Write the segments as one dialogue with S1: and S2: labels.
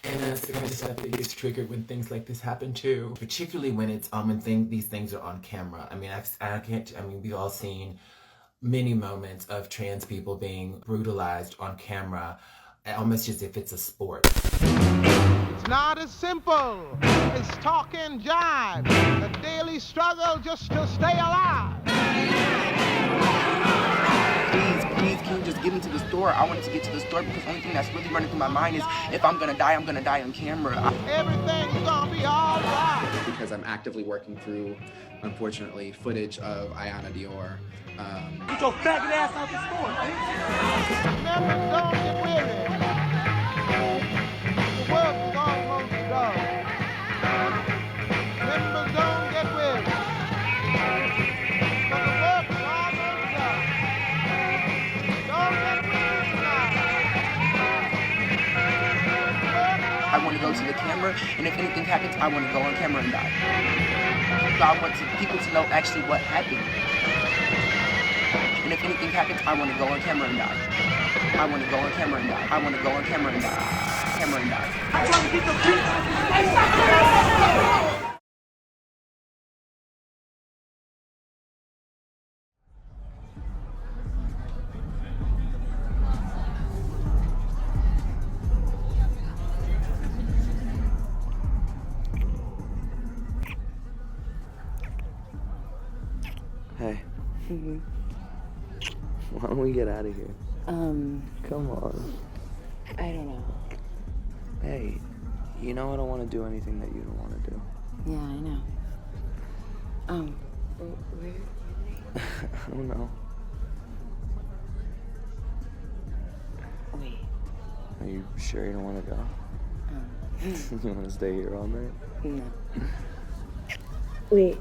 S1: And that's the kind of stuff that gets triggered when things like this happen too. Particularly when it's these things are on camera. I mean, we've all seen many moments of trans people being brutalized on camera, almost as if it's a sport.
S2: It's not as simple as talk and jive. A daily struggle just to stay alive.
S3: Please, can you just get me to the store? I want to get to the store because the only thing that's really running through my mind is if I'm gonna die on camera.
S2: Everything's gonna be all right.
S4: Because I'm actively working through, unfortunately, footage of Ayanna Dior.
S5: Get your faggot ass out the store, man.
S2: Remember, don't get weary. The work is almost done. Remember, don't get weary. But the work is almost done. Don't get weary tonight.
S3: I want to go to the camera, and if anything happens, I want to go on camera and die. So I want people to know actually what happened. And if anything happens, I want to go on camera and die. I want to go on camera and die. I want to go on camera and die. Camera and die.
S5: I'm trying to get the beat.
S6: Hey. Why don't we get out of here? Come on.
S7: I don't know.
S6: Hey, you know I don't want to do anything that you don't want to do.
S7: Yeah, I know. Where?
S6: I don't know.
S7: Wait.
S6: Are you sure you don't want to go? You want to stay here all night?
S7: No. Wait.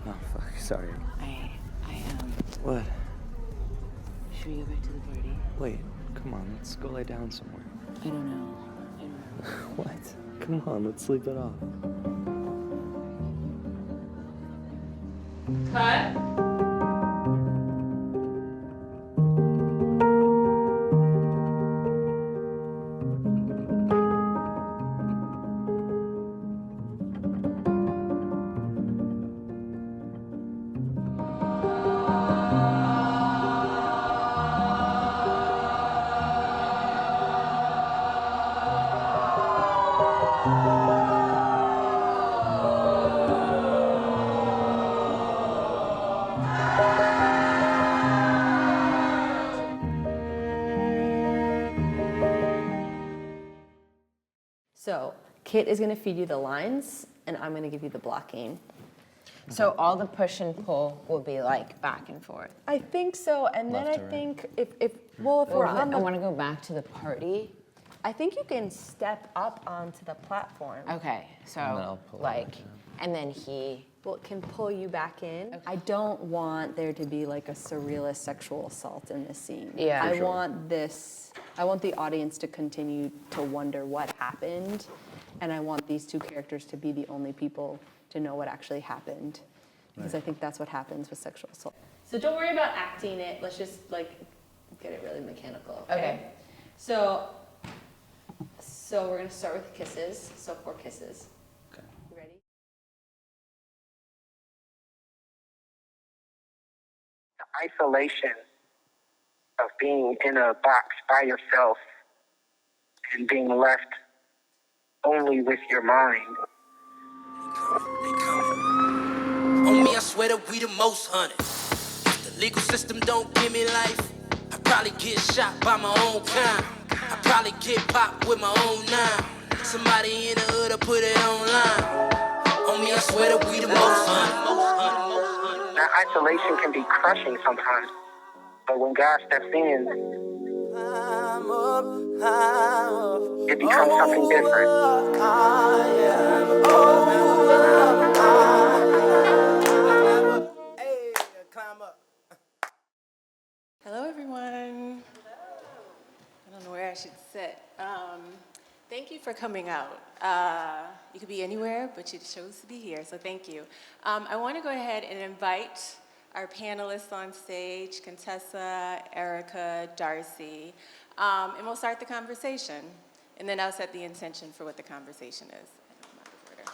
S6: Oh, fuck, sorry. What?
S7: Should we go back to the party?
S6: Wait, come on, let's go lay down somewhere.
S7: I don't know.
S6: What? Come on, let's sleep it off.
S8: Cut.
S9: So Kit is going to feed you the lines, and I'm going to give you the blocking.
S10: So all the push and pull will be like back and forth.
S9: I think so, and then I think if we're on
S10: I want to go back to the party.
S9: I think you can step up onto the platform.
S10: Okay, so and then he
S9: can pull you back in. Okay. I don't want there to be like a surrealist sexual assault in this scene.
S10: Yeah,
S9: I want the audience to continue to wonder what happened, and I want these two characters to be the only people to know what actually happened, because I think that's what happens with sexual assault. So don't worry about acting it. Let's just like get it really mechanical. Okay. So we're gonna start with kisses. So 4 kisses.
S6: Okay.
S9: You ready?
S3: The isolation of being in a box by yourself and being left only with your mind.
S11: On me, I swear that we the most hunted. If the legal system don't give me life, I probably get shot by my own kind. I probably get popped with my own 9. Somebody in the hood will put it online. On me, I swear that we the most hunted.
S3: That isolation can be crushing sometimes, but when God steps in, it becomes something different.
S12: Hello, everyone. I don't know where I should sit. Thank you for coming out. You could be anywhere, but you chose to be here, so thank you. I want to go ahead and invite our panelists on stage, Contessa, Erica, Darci, and we'll start the conversation. and then I'll set the intention for what the conversation is. Moderator.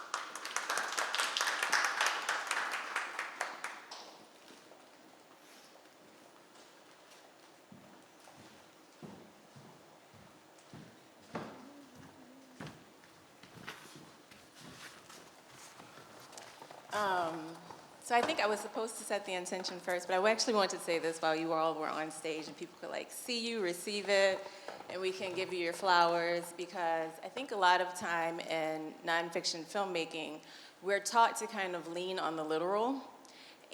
S12: So I think I was supposed to set the intention first, but I actually wanted to say this while you all were on stage and people could like see you, receive it, and we can give you your flowers, because I think a lot of time in nonfiction filmmaking, we're taught to kind of lean on the literal.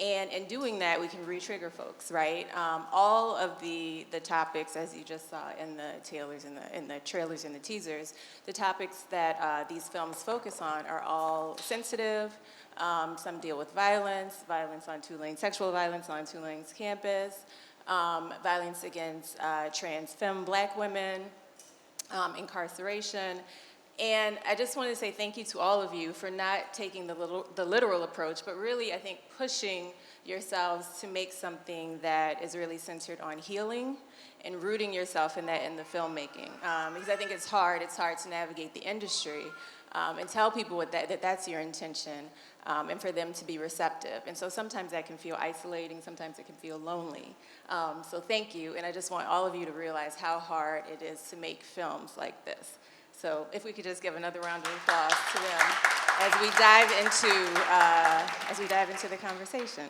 S12: And in doing that, we can re-trigger folks, right? All of the topics, as you just saw in the trailers and the teasers, the topics that these films focus on are all sensitive. Some deal with violence on Tulane, sexual violence on Tulane's campus, violence against trans femme black women, incarceration. And I just want to say thank you to all of you for not taking the literal approach, but really, I think, pushing yourselves to make something that is really centered on healing and rooting yourself in that in the filmmaking. Because I think it's hard to navigate the industry and tell people that's your intention, and for them to be receptive. And so sometimes that can feel isolating, sometimes it can feel lonely. So thank you, and I just want all of you to realize how hard it is to make films like this. So if we could just give another round of applause to them as we dive into the conversation.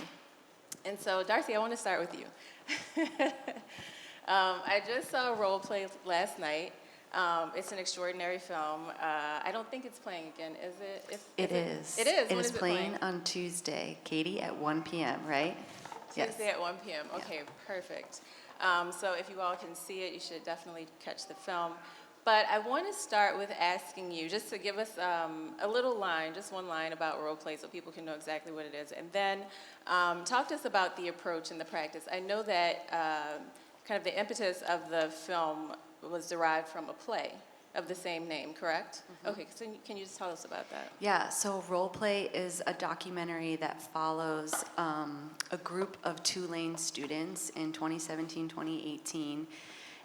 S12: And so, Darci, I want to start with you. I just saw Role Play last night. It's an extraordinary film. I don't think it's playing again, is it?
S8: It is.
S12: It is.
S8: It is playing on Tuesday, Katie, at 1 p.m., right?
S12: Tuesday at 1 p.m. Okay, yeah. Perfect. So if you all can see it, you should definitely catch the film. But I want to start with asking you just to give us a little line, just one line about role play so people can know exactly what it is. And then talk to us about the approach and the practice. I know that kind of the impetus of the film was derived from a play of the same name, correct? Mm-hmm. Okay, so can you just tell us about that?
S8: Yeah, so Role Play is a documentary that follows a group of Tulane students in 2017, 2018,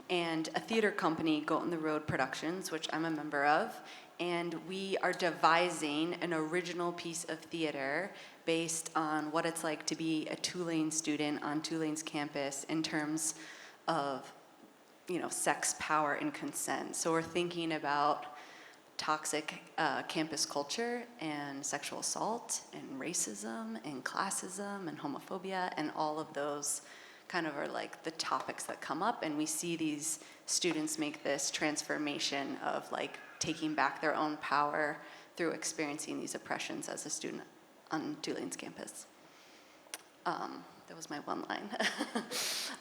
S8: and a theater company, Goat in the Road Productions, which I'm a member of, and we are devising an original piece of theater based on what it's like to be a Tulane student on Tulane's campus in terms of, sex, power, and consent. So we're thinking about toxic campus culture and sexual assault and racism and classism and homophobia, and all of those kind of are like the topics that come up, and we see these students make this transformation of like taking back their own power through experiencing these oppressions as a student on Tulane's campus. That was my one line.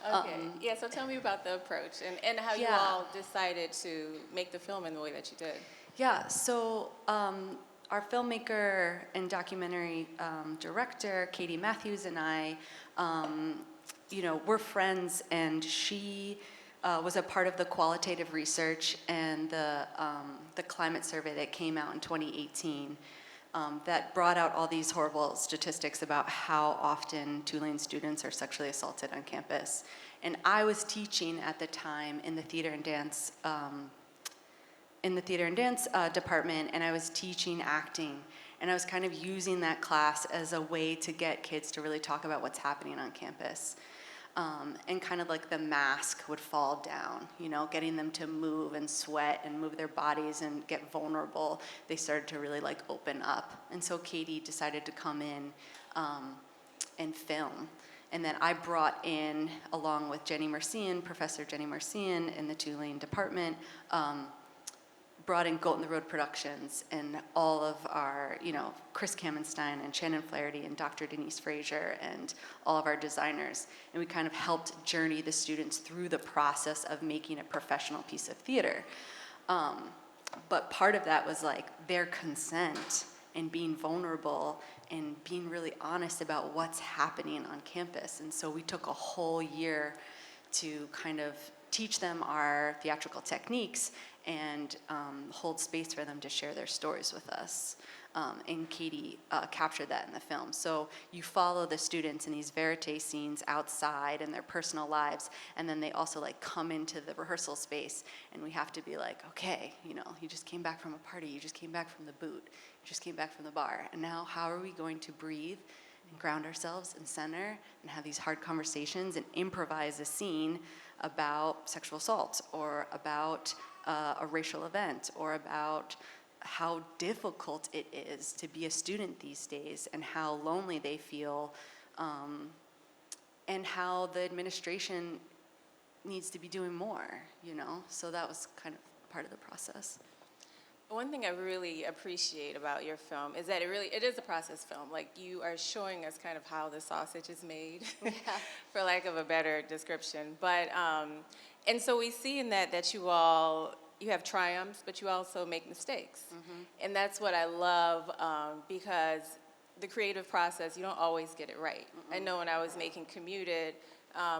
S12: Okay, yeah, so tell me about the approach and how you all decided to make the film in the way that you did.
S8: Yeah, so our filmmaker and documentary director, Katie Matthews, and I, we're friends, and she was a part of the qualitative research and the climate survey that came out in 2018 that brought out all these horrible statistics about how often Tulane students are sexually assaulted on campus. And I was teaching at the time in the theater and dance department, and I was teaching acting. And I was kind of using that class as a way to get kids to really talk about what's happening on campus. And kind of like the mask would fall down, getting them to move and sweat and move their bodies and get vulnerable. They started to really like open up. And so Katie decided to come in and film. And then I brought in, along with Professor Jenny Mercian in the Tulane department, brought in Goat in the Road Productions and all of our, Chris Kamenstein and Shannon Flaherty and Dr. Denise Frazier and all of our designers. And we kind of helped journey the students through the process of making a professional piece of theater. But part of that was like their consent and being vulnerable and being really honest about what's happening on campus. And so we took a whole year to kind of teach them our theatrical techniques and hold space for them to share their stories with us. And Katie captured that in the film. So you follow the students in these verite scenes outside in their personal lives, and then they also like come into the rehearsal space, and we have to be like, okay, you know, you just came back from a party, you just came back from the boot, you just came back from the bar, and now how are we going to breathe and ground ourselves and center and have these hard conversations and improvise a scene about sexual assault or about a racial event or about how difficult it is to be a student these days and how lonely they feel, and how the administration needs to be doing more, you know? So that was kind of part of the process.
S12: One thing I really appreciate about your film is that it is a process film. Like, you are showing us kind of how the sausage is made, for lack of a better description. But, and so we see in that you have triumphs, but you also make mistakes. Mm-hmm. And that's what I love, because the creative process, you don't always get it right. Mm-hmm. I know when I was making Commuted,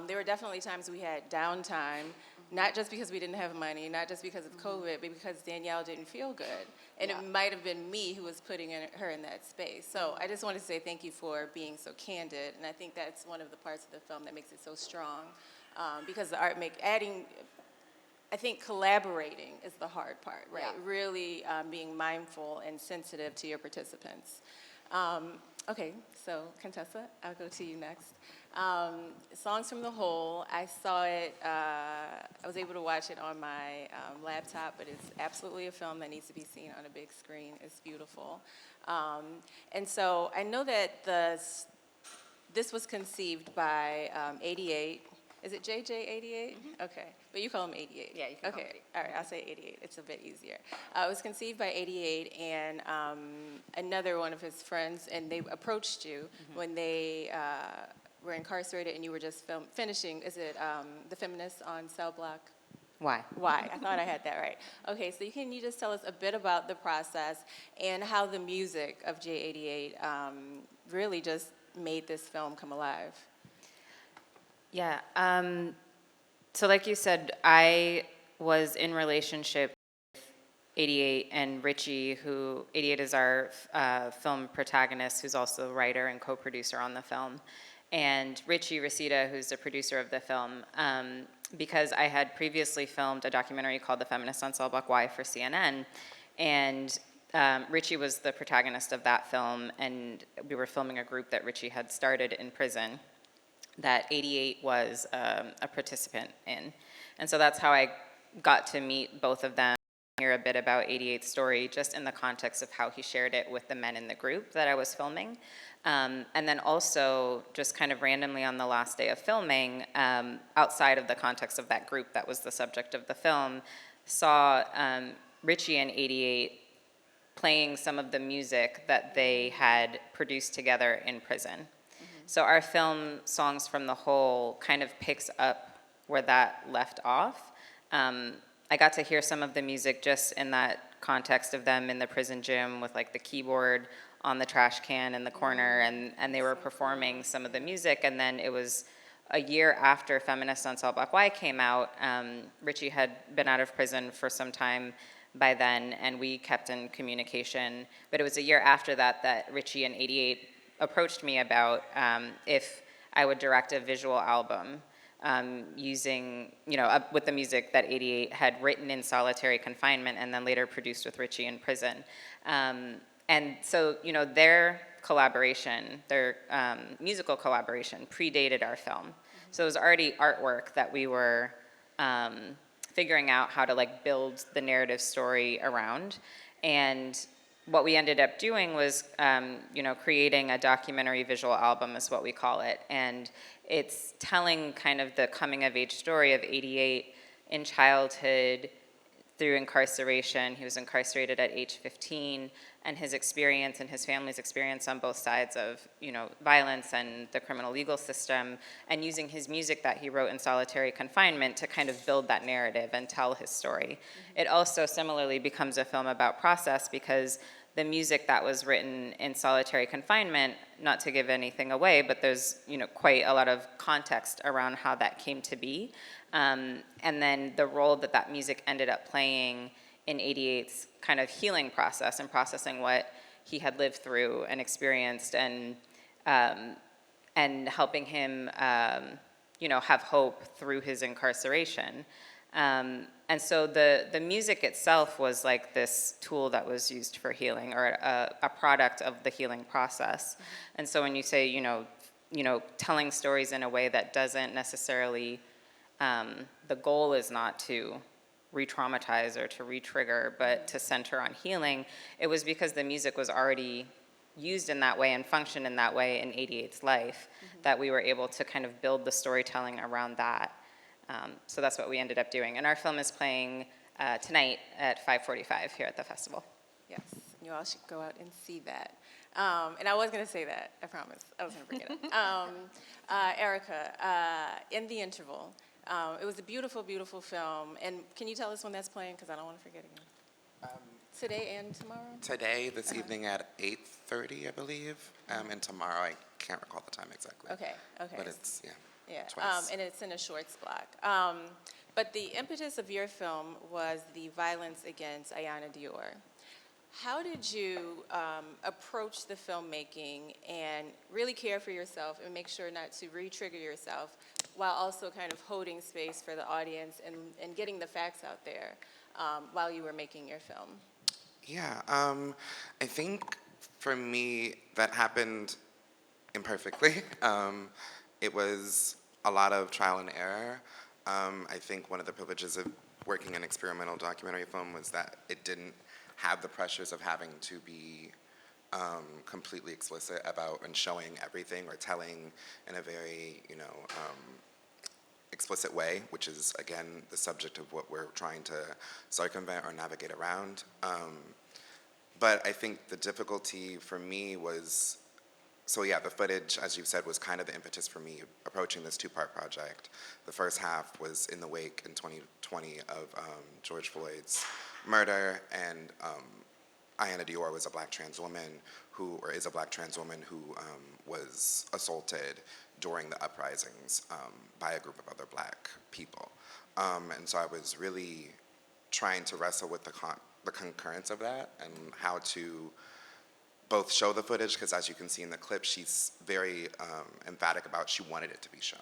S12: there were definitely times we had downtime, not just because we didn't have money, not just because of COVID, but because Danielle didn't feel good. And it might have been me who was putting her in that space. So I just want to say thank you for being so candid. And I think that's one of the parts of the film that makes it so strong. Because the art I think collaborating is the hard part, right? Yeah. Really being mindful and sensitive to your participants. Okay, so Contessa, I'll go to you next. Songs from the Whole, I saw it, I was able to watch it on my laptop, but it's absolutely a film that needs to be seen on a big screen. It's beautiful. And so I know that this was conceived by 88. Is it JJ88? Mm-hmm. Okay, but you call him 88.
S10: Yeah, you can call him 88.
S12: All right, I'll say 88. It's a bit easier. It was conceived by 88 and another one of his friends, and they approached you when they were incarcerated and you were just finishing, is it The Feminists on Cell Block?
S10: Why?
S12: I thought I had that right. Okay, so can you just tell us a bit about the process and how the music of J88 really just made this film come alive?
S10: Yeah, so like you said, I was in relationship with 88 and Richie, who 88 is our film protagonist, who's also a writer and co-producer on the film, and Richie Reseda, who's the producer of the film, because I had previously filmed a documentary called The Feminists on Cell Block Y for CNN, and Richie was the protagonist of that film, and we were filming a group that Richie had started in prison that 88 was a participant in. And so that's how I got to meet both of them, hear a bit about 88's story, just in the context of how he shared it with the men in the group that I was filming. And then also, just kind of randomly on the last day of filming, outside of the context of that group that was the subject of the film, saw Richie and 88 playing some of the music that they had produced together in prison. So our film, Songs from the Whole, kind of picks up where that left off. I got to hear some of the music just in that context of them in the prison gym with like the keyboard on the trash can in the corner, and they were performing some of the music. And then it was a year after Feminists on Cell Block Y came out. Richie had been out of prison for some time by then, and we kept in communication. But it was a year after that that Richie and 88 approached me about if I would direct a visual album using, with the music that 88 had written in solitary confinement and then later produced with Richie in prison. And so, their collaboration, their musical collaboration predated our film. So it was already artwork that we were figuring out how to build the narrative story around. And what we ended up doing was, creating a documentary visual album is what we call it. And it's telling kind of the coming of age story of 88 in childhood through incarceration. He was incarcerated at age 15, and his experience and his family's experience on both sides of, violence and the criminal legal system, and using his music that he wrote in solitary confinement to kind of build that narrative and tell his story. Mm-hmm. It also similarly becomes a film about process because the music that was written in solitary confinement, not to give anything away, but there's quite a lot of context around how that came to be. And then the role that music ended up playing in 88's kind of healing process and processing what he had lived through and experienced, and helping him have hope through his incarceration. And so the music itself was like this tool that was used for healing, or a product of the healing process. And so when you say, telling stories in a way that doesn't necessarily, the goal is not to re-traumatize or to re-trigger, but to center on healing, it was because the music was already used in that way and functioned in that way in 88's life, that we were able to kind of build the storytelling around that. So that's what we ended up doing. And our film is playing tonight at 5:45 here at the festival.
S12: Yes, you all should go out and see that. And I was going to say that, I promise. I was going to forget it. Erica, In the Interval, it was a beautiful, beautiful film. And can you tell us when that's playing? Because I don't want to forget again. Today and tomorrow?
S13: Today, this evening at 8:30, I believe. And tomorrow, I can't recall the time exactly.
S12: Okay.
S13: But it's,
S12: Yeah,
S13: twice.
S12: and it's in a shorts block. But the impetus of your film was the violence against Ayanna Dior. How did you approach the filmmaking and really care for yourself and make sure not to re-trigger yourself, while also kind of holding space for the audience and getting the facts out there while you were making your film?
S13: Yeah, I think for me, that happened imperfectly. It was a lot of trial and error. I think one of the privileges of working in experimental documentary film was that it didn't have the pressures of having to be completely explicit about and showing everything or telling in a very, explicit way, which is, again, the subject of what we're trying to circumvent or navigate around. But I think the difficulty for me was, the footage, as you said, was kind of the impetus for me approaching this two-part project. The first half was in the wake in 2020 of George Floyd's murder, and Ayanna Dior was a black trans woman who was assaulted during the uprisings by a group of other black people. And so I was really trying to wrestle with the concurrence of that and how to both show the footage, because as you can see in the clip, she's very emphatic about she wanted it to be shown.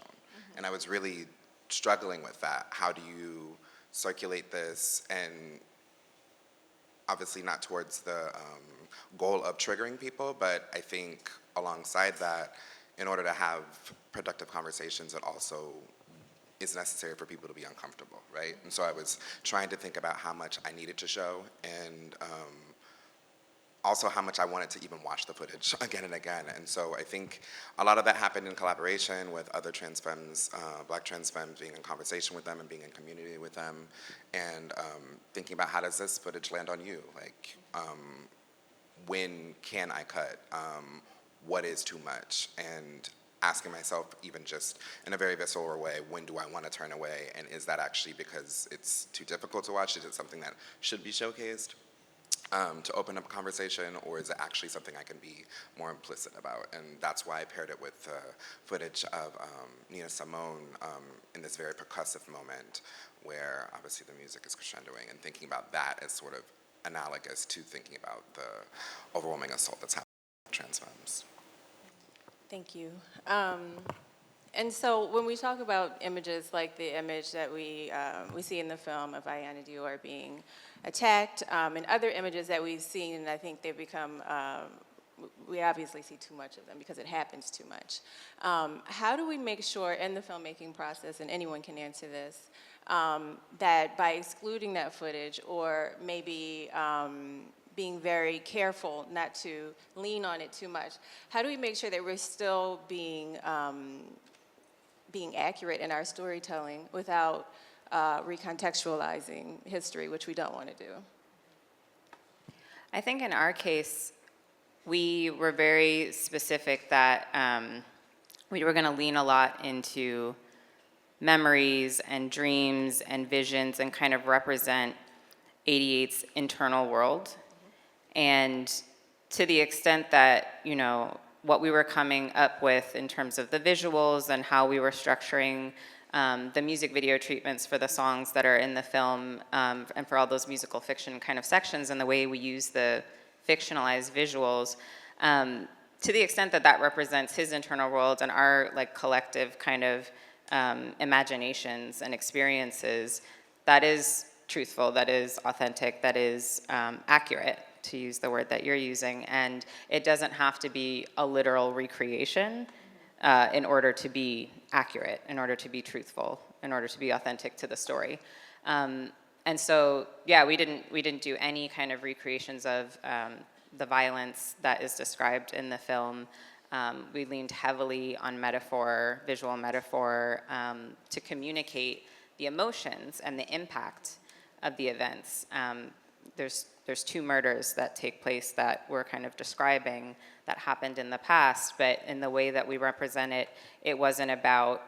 S13: And I was really struggling with that. How do you circulate this, and obviously not towards the goal of triggering people, but I think alongside that, in order to have productive conversations, it also is necessary for people to be uncomfortable, right? And so I was trying to think about how much I needed to show, and also how much I wanted to even watch the footage again and again. And so I think a lot of that happened in collaboration with other trans femmes, black trans femmes, being in conversation with them and being in community with them, and thinking about how does this footage land on you? Like, when can I cut? What is too much? And asking myself, even just in a very visceral way, when do I want to turn away? And is that actually because it's too difficult to watch? Is it something that should be showcased to open up a conversation, or is it actually something I can be more implicit about? And that's why I paired it with footage of Nina Simone in this very percussive moment where obviously the music is crescendoing, and thinking about that as sort of analogous to thinking about the overwhelming assault that's happening with trans femmes.
S12: Thank you. And so when we talk about images like the image that we see in the film of Ayanna Dior being attacked, and other images that we've seen, and I think they've become, we obviously see too much of them because it happens too much. How do we make sure in the filmmaking process, and anyone can answer this, that by excluding that footage, or maybe being very careful not to lean on it too much, how do we make sure that we're still being accurate in our storytelling without recontextualizing history, which we don't want to do?
S10: I think in our case, we were very specific that we were going to lean a lot into memories and dreams and visions and kind of represent 88's internal world. And to the extent that, you know, what we were coming up with in terms of the visuals and how we were structuring the music video treatments for the songs that are in the film, and for all those musical fiction kind of sections, and the way we use the fictionalized visuals, to the extent that that represents his internal world and our like collective kind of imaginations and experiences, that is truthful, that is authentic, that is accurate, to use the word that you're using. And it doesn't have to be a literal recreation in order to be accurate, in order to be truthful, in order to be authentic to the story. And so, yeah, we didn't do any kind of recreations of the violence that is described in the film. We leaned heavily on metaphor, visual metaphor, to communicate the emotions and the impact of the events. There's 2 murders that take place that we're kind of describing that happened in the past, but in the way that we represent it, it wasn't about,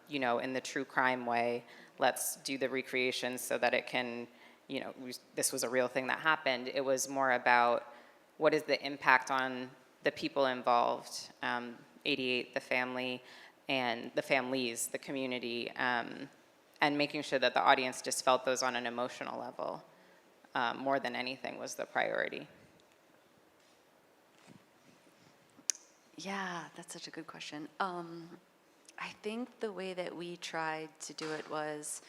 S10: you know, in the true crime way, let's do the recreation so that it can, you know, this was a real thing that happened. It was more about what is the impact on the people involved, 88, the family, and the families, the community, and making sure that the audience just felt those on an emotional level. More than anything was the priority.
S8: Yeah, that's such a good question. I think the way that we tried to do it was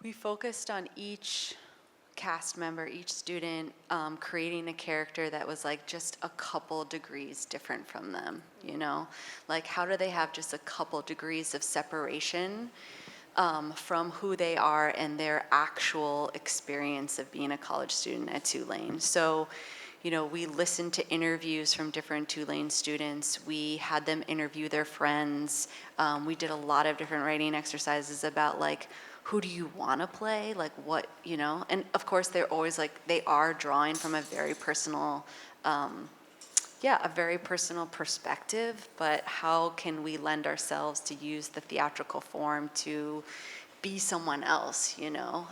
S8: we focused on each cast member, each student, creating a character that was like just a couple degrees different from them, you know? Like, how do they have just a couple degrees of separation from who they are and their actual experience of being a college student at Tulane? So, you know, we listened to interviews from different Tulane students. We had them interview their friends. We did a lot of different writing exercises about like, who do you want to play? Like what, you know? And of course they're always like, they are drawing from a very personal, a very personal perspective, but how can we lend ourselves to use the theatrical form to be someone else, you know?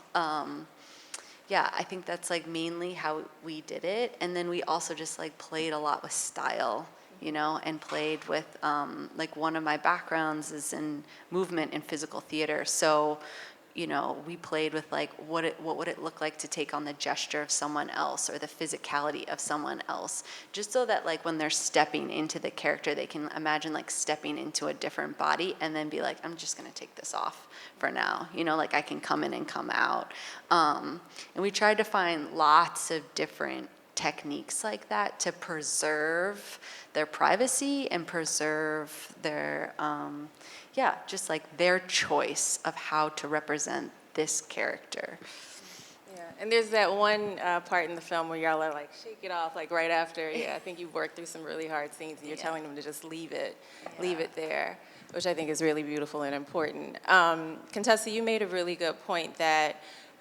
S8: I think that's like mainly how we did it. And then we also just like played a lot with style, you know, and played with, like one of my backgrounds is in movement and physical theater. So, you know, we played with like, what would it look like to take on the gesture of someone else or the physicality of someone else, just so that like when they're stepping into the character, they can imagine like stepping into a different body and then be like, I'm just gonna take this off for now, you know, like I can come in and come out. And we tried to find lots of different techniques like that to preserve their privacy and preserve their, just like their choice of how to represent this character.
S12: Yeah, and there's that one part in the film where y'all are like, shake it off, like right after, I think you've worked through some really hard scenes and you're telling them to just leave it there, which I think is really beautiful and important. Contessa, you made a really good point that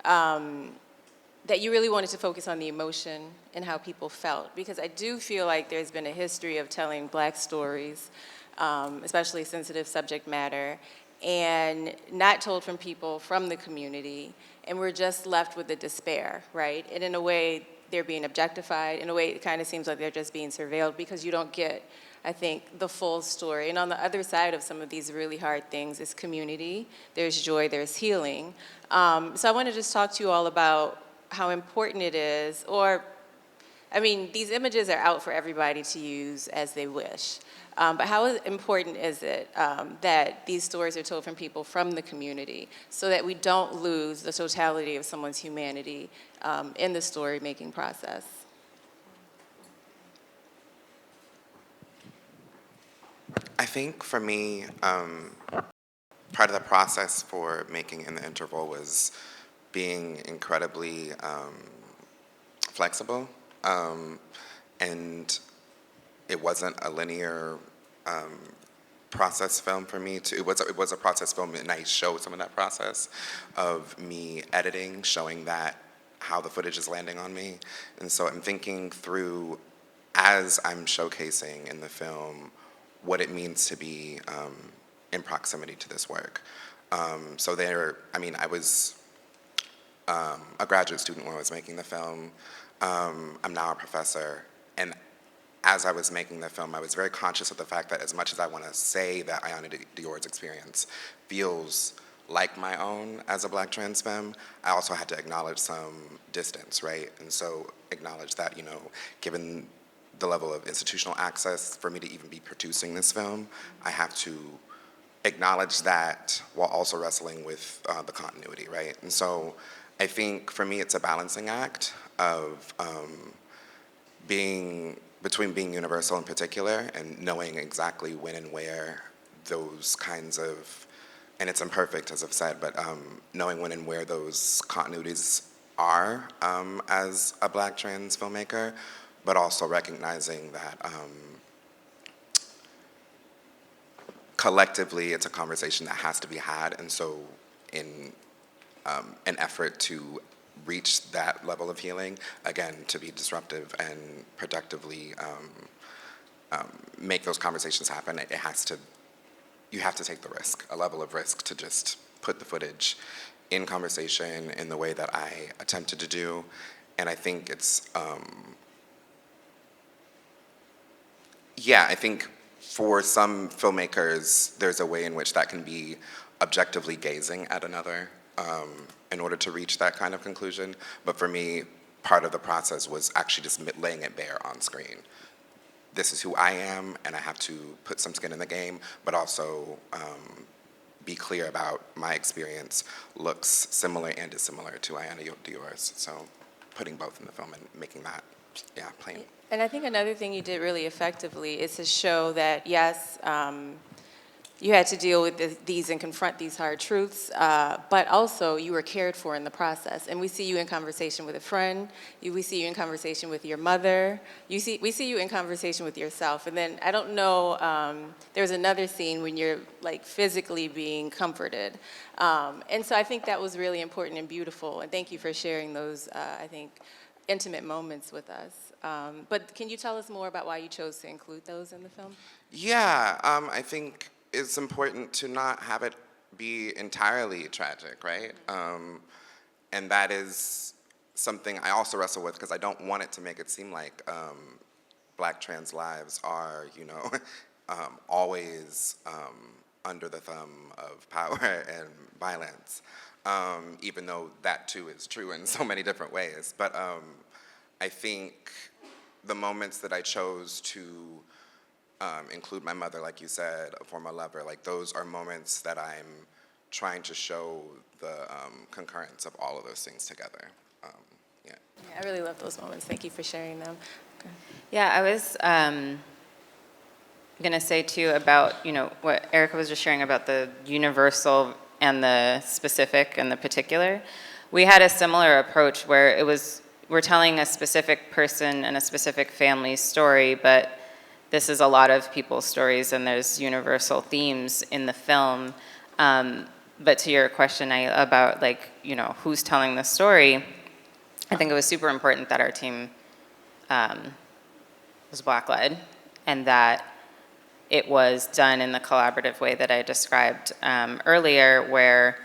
S12: you really wanted to focus on the emotion and how people felt, because I do feel like there's been a history of telling Black stories, especially sensitive subject matter, and not told from people from the community, and we're just left with the despair, right? And in a way, they're being objectified. In a way, it kind of seems like they're just being surveilled because you don't get, I think, the full story. And on the other side of some of these really hard things is community. There's joy, there's healing. So I want to just talk to you all about how important it is, these images are out for everybody to use as they wish. But how important is it that these stories are told from people from the community so that we don't lose the totality of someone's humanity in the story-making process?
S13: I think for me, part of the process for making In the Interval was being incredibly flexible, and it wasn't a linear process film for me. It was a process film, and I showed some of that process of me editing, showing that how the footage is landing on me. And so I'm thinking through, as I'm showcasing in the film, what it means to be in proximity to this work. I was a graduate student when I was making the film. I'm now a professor, And as I was making the film, I was very conscious of the fact that as much as I want to say that Ayanna Dior's experience feels like my own as a Black trans femme, I also had to acknowledge some distance, right? And so acknowledge that, you know, given the level of institutional access for me to even be producing this film, I have to acknowledge that while also wrestling with the continuity, right? And so I think for me it's a balancing act of between being universal in particular and knowing exactly when and where those kinds of, and it's imperfect as I've said, but knowing when and where those continuities are as a Black trans filmmaker, but also recognizing that collectively it's a conversation that has to be had, and so in an effort to reach that level of healing, again, to be disruptive and productively make those conversations happen, you have to take the risk, a level of risk to just put the footage in conversation in the way that I attempted to do. And I think it's, I think for some filmmakers, there's a way in which that can be objectively gazing at another in order to reach that kind of conclusion. But for me, part of the process was actually just laying it bare on screen. This is who I am, and I have to put some skin in the game, but also be clear about my experience looks similar and dissimilar to Ayanna Dior's. So putting both in the film and making that, plain.
S12: And I think another thing you did really effectively is to show that, yes, you had to deal with these and confront these hard truths, but also you were cared for in the process. And we see you in conversation with a friend, we see you in conversation with your mother, we see you in conversation with yourself. And then, I don't know, there's another scene when you're like physically being comforted. And so I think that was really important and beautiful. And thank you for sharing those, I think, intimate moments with us. But can you tell us more about why you chose to include those in the film?
S13: Yeah, I think it's important to not have it be entirely tragic, right? And that is something I also wrestle with because I don't want it to make it seem like Black trans lives are, you know, always under the thumb of power and violence, even though that too is true in so many different ways. But I think the moments that I chose to include my mother, like you said, a former lover, like those are moments that I'm trying to show the concurrence of all of those things together.
S12: Yeah, I really love those moments. Thank you for sharing them. Okay.
S10: Yeah, I was gonna say too about, you know, what Erica was just sharing about the universal and the specific and the particular. We had a similar approach where we're telling a specific person and a specific family's story, but this is a lot of people's stories and there's universal themes in the film. But to your question about like, you know, who's telling the story, I think it was super important that our team was Black-led and that it was done in the collaborative way that I described earlier where,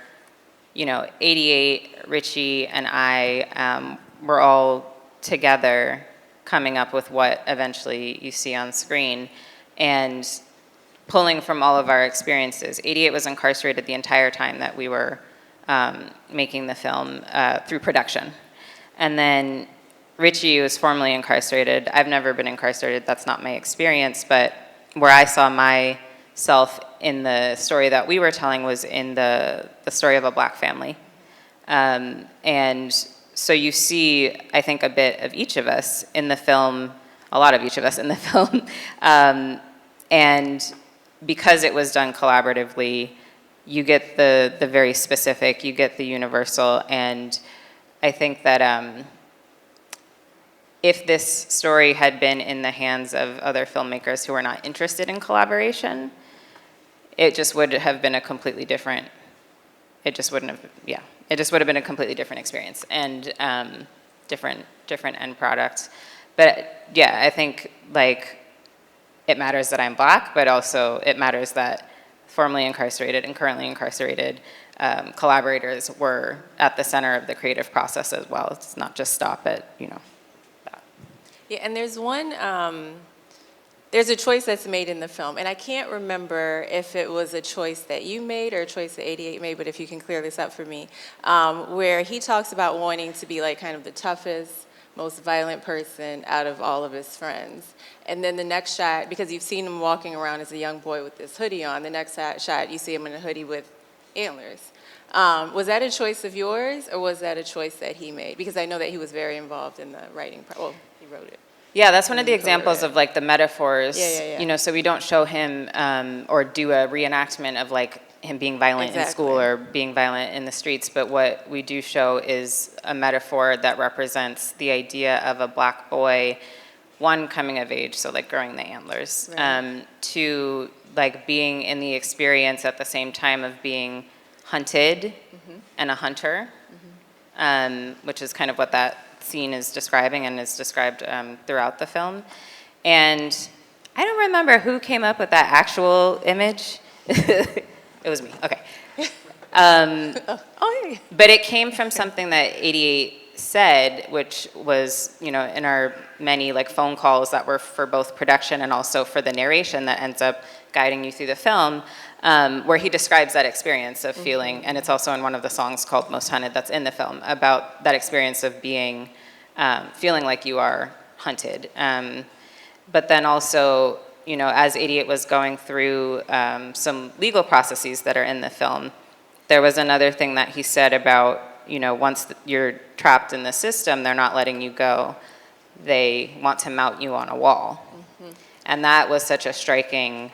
S10: you know, 88, Richie, and I were all together coming up with what eventually you see on screen and pulling from all of our experiences. 88 was incarcerated the entire time that we were making the film through production. And then Richie was formerly incarcerated. I've never been incarcerated, that's not my experience, but where I saw myself in the story that we were telling was in the story of a Black family. And so you see, I think, a bit of each of us in the film, a lot of each of us in the film. And because it was done collaboratively, you get the very specific, you get the universal, and I think that if this story had been in the hands of other filmmakers who are not interested in collaboration, it just would have been a completely different, it just would have been a completely different experience and different end product. But yeah, I think like it matters that I'm Black, but also it matters that formerly incarcerated and currently incarcerated collaborators were at the center of the creative process as well. It's not just stop at, you know, that.
S12: Yeah, and there's one, there's a choice that's made in the film, and I can't remember if it was a choice that you made or a choice that 88 made, but if you can clear this up for me, where he talks about wanting to be like kind of the toughest, most violent person out of all of his friends. And then the next shot, because you've seen him walking around as a young boy with this hoodie on, the next shot you see him in a hoodie with antlers. Was that a choice of yours, or was that a choice that he made? Because I know that he was very involved in the writing. Well, he wrote it.
S10: Yeah, that's one of the examples of like the metaphors.
S12: Yeah.
S10: You know, so we don't show him or do a reenactment of like him being violent in school or being violent in the streets, but what we do show is a metaphor that represents the idea of a black boy, one, coming of age, so like growing the antlers, two, like being in the experience at the same time of being hunted and a hunter, which is kind of what that scene is describing and is described throughout the film. And I don't remember who came up with that actual image. It was me, okay. But it came from something that 88 said, which was, you know, in our many like phone calls that were for both production and also for the narration that ends up guiding you through the film, where he describes that experience of feeling, and it's also in one of the songs called Most Hunted that's in the film, about that experience of being, feeling like you are hunted. But then also, you know, as 88 was going through some legal processes that are in the film, there was another thing that he said about, you know, once you're trapped in the system, they're not letting you go. They want to mount you on a wall. And that was such a striking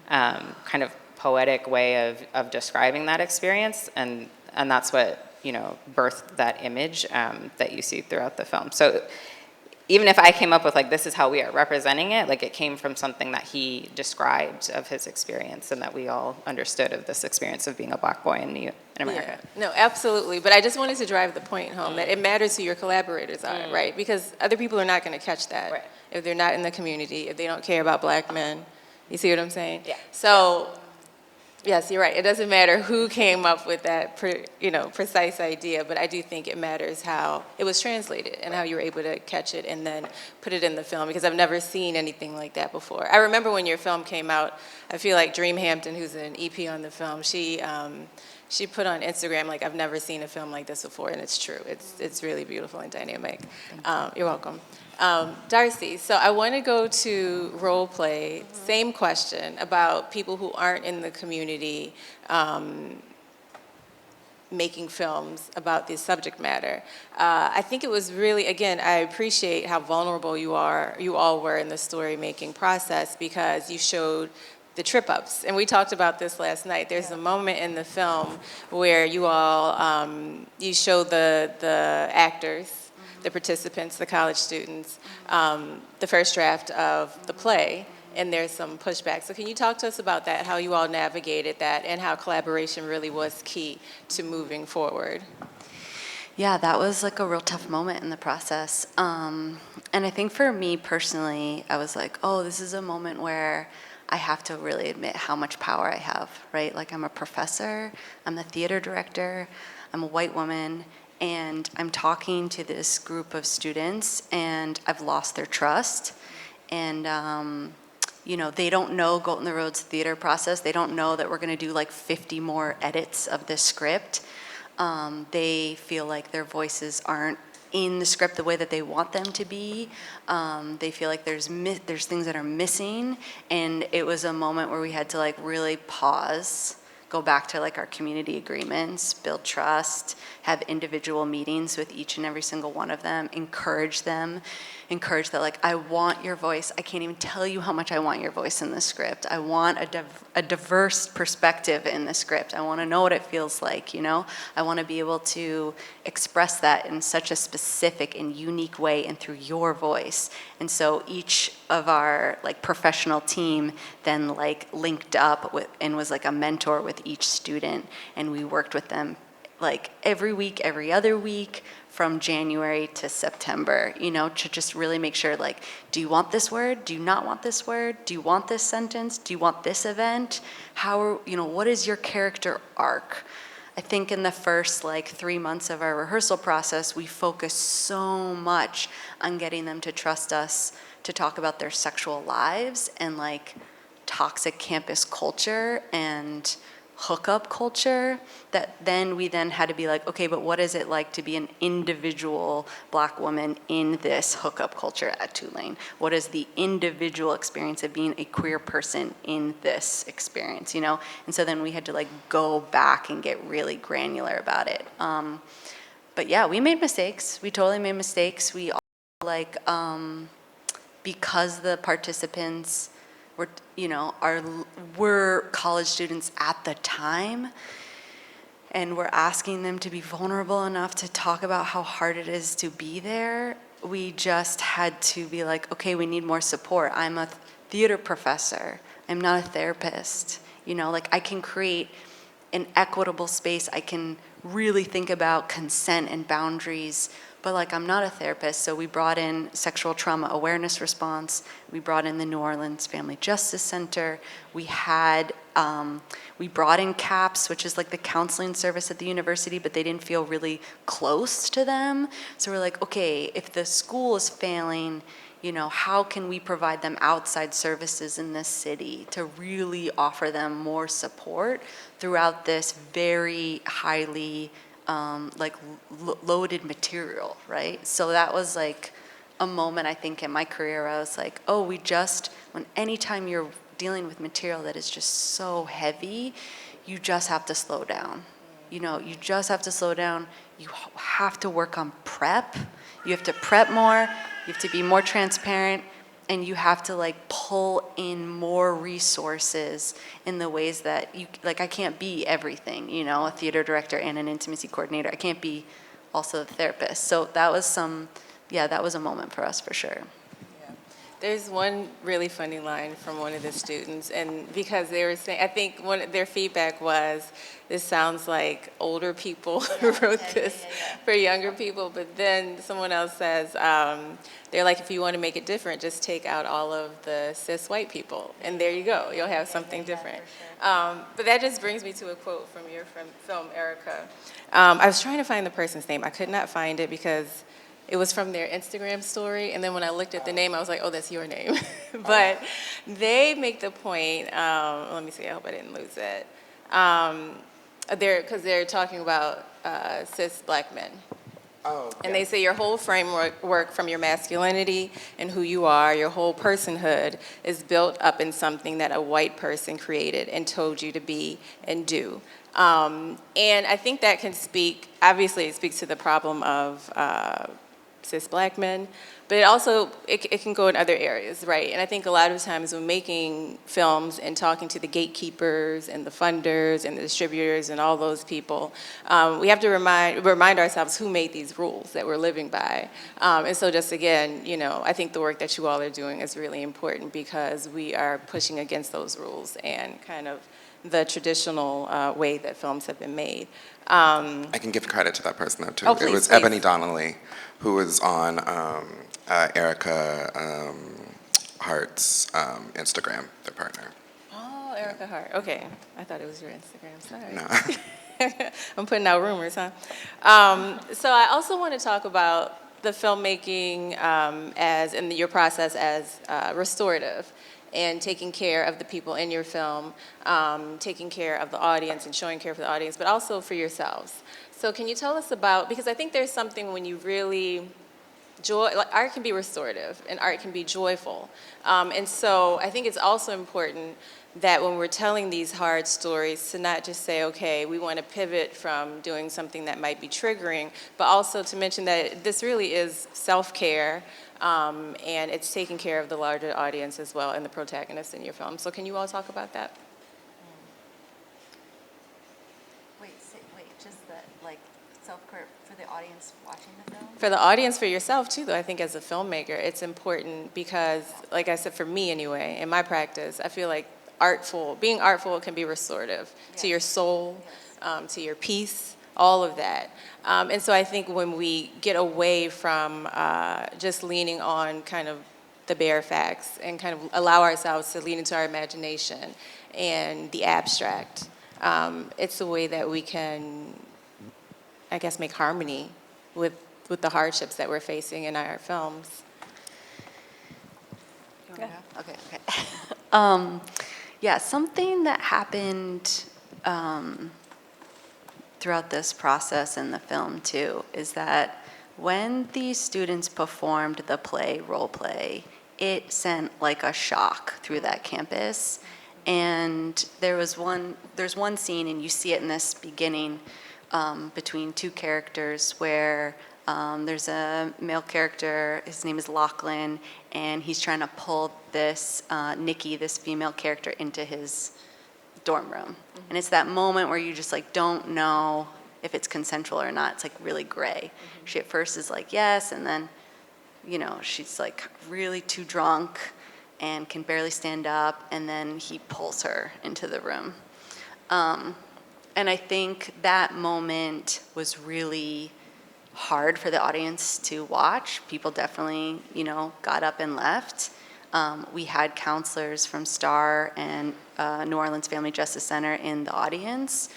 S10: kind of poetic way of describing that experience. And that's what, you know, birthed that image that you see throughout the film. So even if I came up with like, this is how we are representing it, like it came from something that he described of his experience and that we all understood of this experience of being a black boy in America.
S12: Yeah. No, absolutely. But I just wanted to drive the point home that it matters who your collaborators are, right? Because other people are not going to catch that if they're not in the community, if they don't care about black men. You see what I'm saying? Yeah. So, yes, you're right. It doesn't matter who came up with that, precise idea, but I do think it matters how it was translated and how you were able to catch it and then put it in the film, because I've never seen anything like that before. I remember when your film came out, I feel like Dream Hampton, who's an EP on the film, she put on Instagram, like, I've never seen a film like this before, and it's true. It's really beautiful and dynamic. You're welcome. Darci, so I want to go to role play. Same question about people who aren't in the community making films about this subject matter. I think it was really, again, I appreciate how vulnerable you all were in the story making process, because you showed the trip-ups. And we talked about this last night. There's a moment in the film where you all, you show the actors, the participants, the college students, the first draft of the play, and there's some pushback. So can you talk to us about that, how you all navigated that, and how collaboration really was key to moving forward?
S8: Yeah, that was like a real tough moment in the process. And I think for me personally, I was like, oh, this is a moment where I have to really admit how much power I have, right? Like, I'm a professor, I'm the theater director, I'm a white woman, and I'm talking to this group of students, and I've lost their trust. And, they don't know Golden the Road's theater process. They don't know that we're going to do like 50 more edits of this script. They feel like their voices aren't in the script the way that they want them to be. They feel like there's things that are missing. And it was a moment where we had to like really pause, go back to like our community agreements, build trust, have individual meetings with each and every single one of them, encourage that like, I want your voice. I can't even tell you how much I want your voice in this script. I want a diverse perspective in the script. I want to know what it feels like, I want to be able to express that in such a specific and unique way and through your voice. And so each of our like professional team then like linked up with and was like a mentor with each student, and we worked with them like every week, every other week, from January to September, to just really make sure, like, do you want this word? Do you not want this word? Do you want this sentence? Do you want this event? What is your character arc? I I think in the first like 3 months of our rehearsal process, we focused so much on getting them to trust us to talk about their sexual lives and like toxic campus culture and hookup culture, that then we then had to be like, okay, but what is it like to be an individual Black woman in this hookup culture at Tulane? What is the individual experience of being a queer person in this experience, you know? And so then we had to like go back and get really granular about it. But yeah, we made mistakes. We totally made mistakes. We all like, because the participants were, you know, were college students at the time, and we're asking them to be vulnerable enough to talk about how hard it is to be there, we just had to be like, okay, we need more support. I'm a theater professor. I'm not a therapist. You know, like I can create an equitable space. I can really think about consent and boundaries, but like I'm not a therapist. So we brought in Sexual Trauma Awareness Response. We brought in the New Orleans Family Justice Center. We had, we brought in CAPS, which is like the counseling service at the university, but they didn't feel really close to them. So we're like, okay, if the school is failing, you know, how can we provide them outside services in this city to really offer them more support throughout this very highly loaded material, right? So that was like a moment I think in my career where I was like, oh, anytime you're dealing with material that is just so heavy, you just have to slow down. You know, you just have to slow down. You have to work on prep. You have to prep more. You have to be more transparent. And you have to like pull in more resources in the ways that you, like I can't be everything, you know, a theater director and an intimacy coordinator. I can't be also a therapist. So that was that was a moment for us for sure.
S12: There's one really funny line from one of the students, and because they were saying, I think their feedback was, this sounds like older people wrote this for younger people, but then someone else says, they're like, if you want to make it different, just take out all of the cis white people, and there you go, you'll have something different. But that just brings me to a quote from your film, Erica. I was trying to find the person's name. I could not find it because it was from their Instagram story, and then when I looked at the name, I was like, oh, that's your name. But they make the point, let me see, I hope I didn't lose it. Because they're talking about cis Black men.
S13: Oh,
S12: and they say your whole framework from your masculinity and who you are, your whole personhood is built up in something that a white person created and told you to be and do. And I think that can speak, obviously it speaks to the problem of cis Black men, but it also, it can go in other areas, right? And I think a lot of times when making films and talking to the gatekeepers and the funders and the distributors and all those people, we have to remind ourselves who made these rules that we're living by. And so just again, you know, I think the work that you all are doing is really important because we are pushing against those rules and kind of the traditional way that films have been made.
S13: I can give credit to that person though too.
S12: Oh, please,
S13: it was
S12: please.
S13: Ebony Donnelly, who was on Erica Hart's Instagram, their partner.
S12: Oh, Erica Hart. Okay, I thought it was your Instagram. Sorry.
S13: No.
S12: I'm putting out rumors, huh? So I also want to talk about the filmmaking and your process as restorative, and taking care of the people in your film, taking care of the audience and showing care for the audience, but also for yourselves. So can you tell us about, because I think there's something when you really, art can be restorative and art can be joyful. And so I think it's also important that when we're telling these hard stories to not just say, okay, we want to pivot from doing something that might be triggering, but also to mention that this really is self-care, and it's taking care of the larger audience as well and the protagonists in your film. So can you all talk about that?
S8: Wait, just the like self-care for the audience watching the film?
S12: For the audience, for yourself too, though, I think as a filmmaker, it's important because, like I said, for me anyway, in my practice, I feel like being artful can be restorative to your soul, to your peace, all of that. And so I think when we get away from just leaning on kind of the bare facts and kind of allow ourselves to lean into our imagination and the abstract, It's a way that we can, I guess, make harmony with the hardships that we're facing in our films.
S8: Yeah. Okay. Yeah, something that happened throughout this process in the film too is that when the students performed the play, role play, it sent like a shock through that campus. And there's one scene, and you see it in this beginning between two characters where there's a male character, his name is Lachlan, and he's trying to pull this Nikki, this female character, into his dorm room. And it's that moment where you just like don't know if it's consensual or not. It's like really gray. She at first is like yes, and then she's like really too drunk and can barely stand up, and then he pulls her into the room. And I think that moment was really hard for the audience to watch. People definitely, got up and left. We had counselors from STAR and New Orleans Family Justice Center in the audience.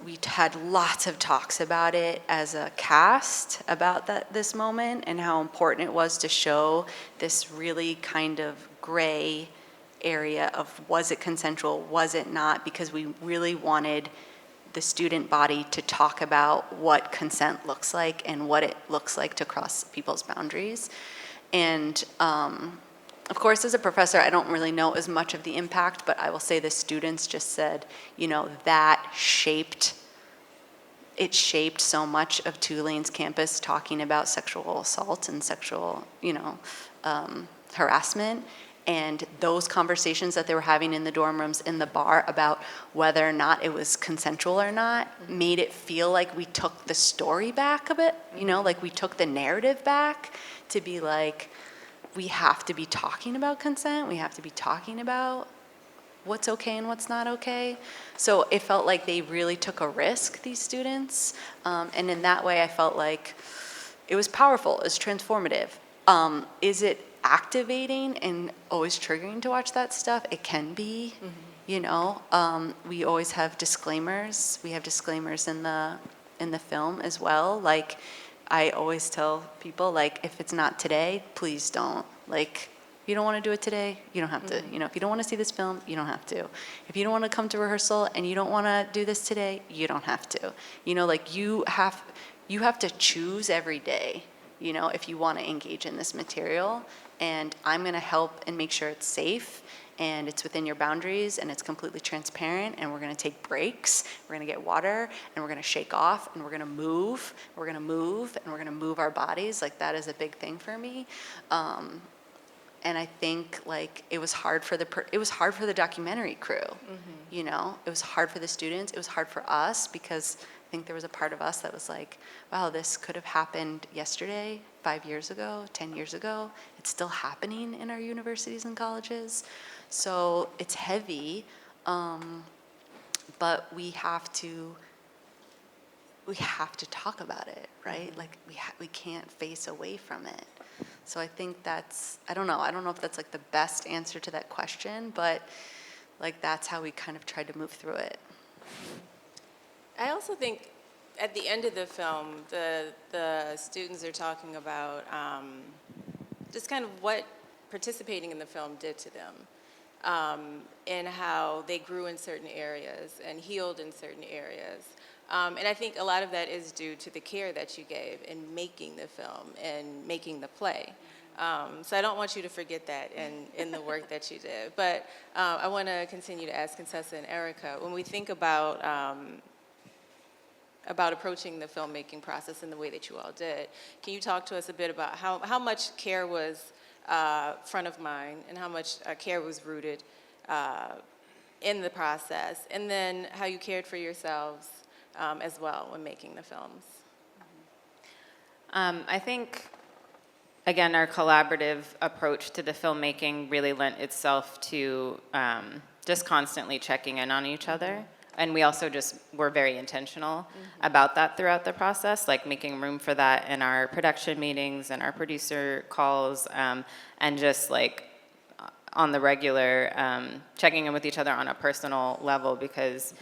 S8: We had lots of talks about it as a cast about this moment and how important it was to show this really kind of gray area of was it consensual, was it not, because we really wanted the student body to talk about what consent looks like and what it looks like to cross people's boundaries. And of course, as a professor, I don't really know as much of the impact, but I will say the students just said, that shaped so much of Tulane's campus talking about sexual assault and sexual, harassment. And those conversations that they were having in the dorm rooms, in the bar, about whether or not it was consensual or not, made it feel like we took the story back a bit, like we took the narrative back to be like, we have to be talking about consent. We have to be talking about what's okay and what's not okay. So it felt like they really took a risk, these students. And in that way, I felt like it was powerful, it was transformative. Is it activating and always triggering to watch that stuff? It can be, we always have disclaimers. We have disclaimers in the film as well. Like, I always tell people, like, if it's not today, please don't. Like, if you don't want to do it today, you don't have to. If you don't want to see this film, you don't have to. If you don't want to come to rehearsal and you don't want to do this today, you don't have to. Like, you have to choose every day, if you want to engage in this material. And I'm going to help and make sure it's safe and it's within your boundaries and it's completely transparent, and we're going to take breaks, we're going to get water, and we're going to shake off, and we're going to move, and we're going to move our bodies. Like, that is a big thing for me. And I think, like, it was hard for the documentary crew. It was hard for the students, it was hard for us, because I think there was a part of us that was like, wow, this could have happened yesterday, 5 years ago, 10 years ago. It's still happening in our universities and colleges. So it's heavy, but we have to talk about it, right? Like, we can't face away from it. So I think I don't know if that's like the best answer to that question, but like, that's how we kind of tried to move through it.
S12: I also think at the end of the film, the students are talking about just kind of what participating in the film did to them, and how they grew in certain areas and healed in certain areas. And I think a lot of that is due to the care that you gave in making the film and making the play. So I don't want you to forget that in the work that you did. But I want to continue to ask Contessa and Erica, when we think about approaching the filmmaking process in the way that you all did, can you talk to us a bit about how much care was front of mind and how much care was rooted in the process, and then how you cared for yourselves as well when making the films?
S10: I think, again, our collaborative approach to the filmmaking really lent itself to just constantly checking in on each other. And we also just were very intentional about that throughout the process, like making room for that in our production meetings and our producer calls, and just like on the regular, checking in with each other on a personal level, because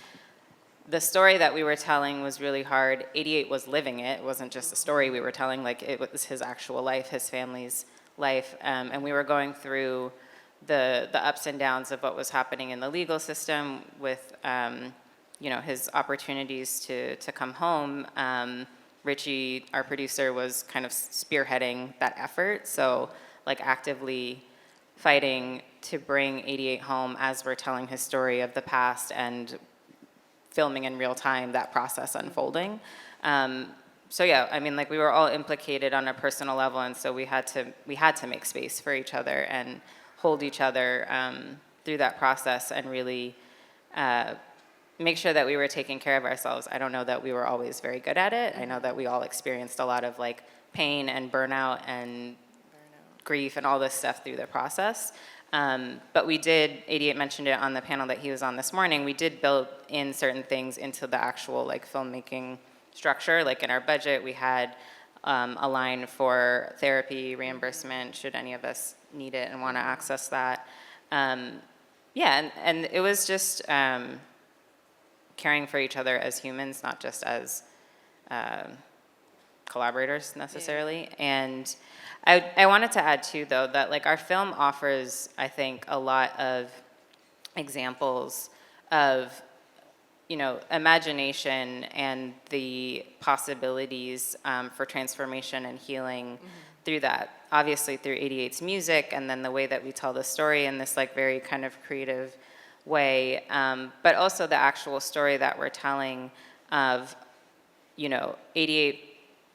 S10: the story that we were telling was really hard. 88 was living it. It wasn't just a story we were telling, like it was his actual life, his family's life. And we were going through the ups and downs of what was happening in the legal system with, you know, his opportunities to come home. Richie, our producer, was kind of spearheading that effort. So like actively fighting to bring 88 home as we're telling his story of the past and filming in real time that process unfolding. So yeah, I mean, like we were all implicated on a personal level, and so we had to make space for each other and hold each other through that process and really make sure that we were taking care of ourselves. I don't know that we were always very good at it. I know that we all experienced a lot of like pain and burnout and grief and all this stuff through the process. But we did, 88 mentioned it on the panel that he was on this morning, we did build in certain things into the actual like filmmaking structure. Like in our budget, we had a line for therapy reimbursement should any of us need it and want to access that. Yeah, and it was just caring for each other as humans, not just as collaborators necessarily. Yeah. And I wanted to add too, though, that like our film offers, I think, a lot of examples of, you know, imagination and the possibilities for transformation and healing through that. Obviously through 88's music, and then the way that we tell the story in this like very kind of creative way, but also the actual story that we're telling of, you know, 88.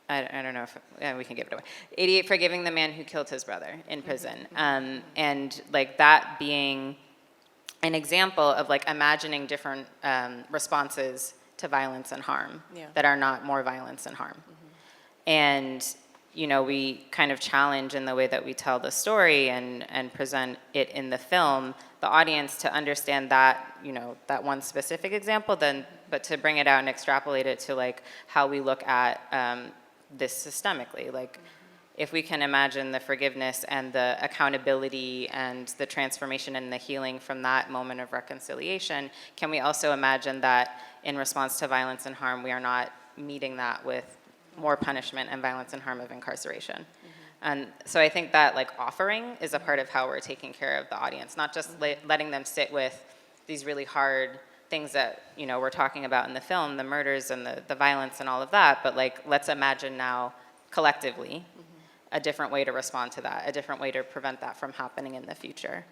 S10: I don't know if we can give it away. 88 forgiving the man who killed his brother in prison, and like that being an example of like imagining different responses to violence and harm that are not more violence and harm. And you know, we kind of challenge in the way that we tell the story and present it in the film, the audience to understand that, you know, that one specific example, then, but to bring it out and extrapolate it to like how we look at this systemically. Like if we can imagine the forgiveness and the accountability and the transformation and the healing from that moment of reconciliation, can we also imagine that in response to violence and harm, we are not meeting that with more punishment and violence and harm of incarceration? And so I think that like offering is a part of how we're taking care of the audience, not just letting them sit with these really hard things that, you know, we're talking about in the film, the murders and the violence and all of that, but like let's imagine now collectively a different way to respond to that, a different way to prevent that from happening in the future.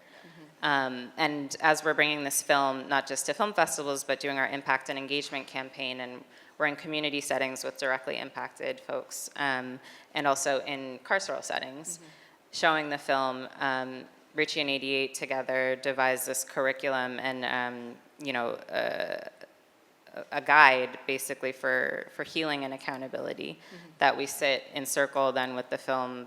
S10: And as we're bringing this film, not just to film festivals, but doing our impact and engagement campaign, and we're in community settings with directly impacted folks, and also in carceral settings, showing the film, Richie and 88 together devised this curriculum and, you know, a guide basically for healing and accountability that we sit in circle then with the film,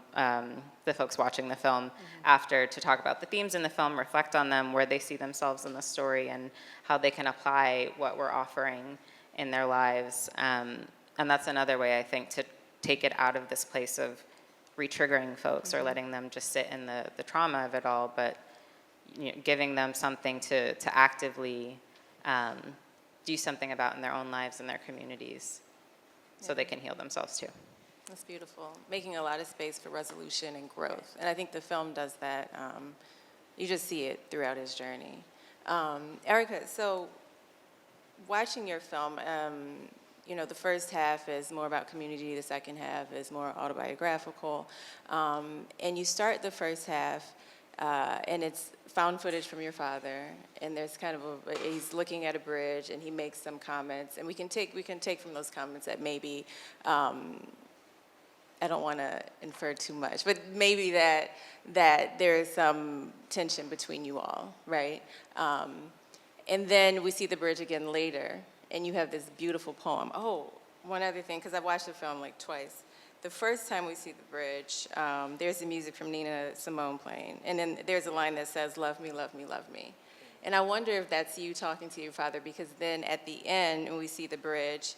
S10: the folks watching the film after to talk about the themes in the film, reflect on them, where they see themselves in the story and how they can apply what we're offering in their lives. And that's another way, I think, to take it out of this place of re-triggering folks or letting them just sit in the trauma of it all, but you know, giving them something to actively do something about in their own lives and their communities so they can heal themselves too.
S12: That's beautiful. Making a lot of space for resolution and growth. And I think the film does that. You just see it throughout his journey. Erica, so watching your film, you know, the first half is more about community, the second half is more autobiographical. And you start the first half, and it's found footage from your father, and there's kind of he's looking at a bridge, and he makes some comments, and we can take from those comments that maybe, I don't want to infer too much, but maybe that there is some tension between you all, right? And then we see the bridge again later, and you have this beautiful poem. Oh, one other thing, because I've watched the film like twice. The first time we see the bridge, there's the music from Nina Simone playing, and then there's a line that says, "Love me, love me, love me." And I wonder if that's you talking to your father, because then at the end, when we see the bridge,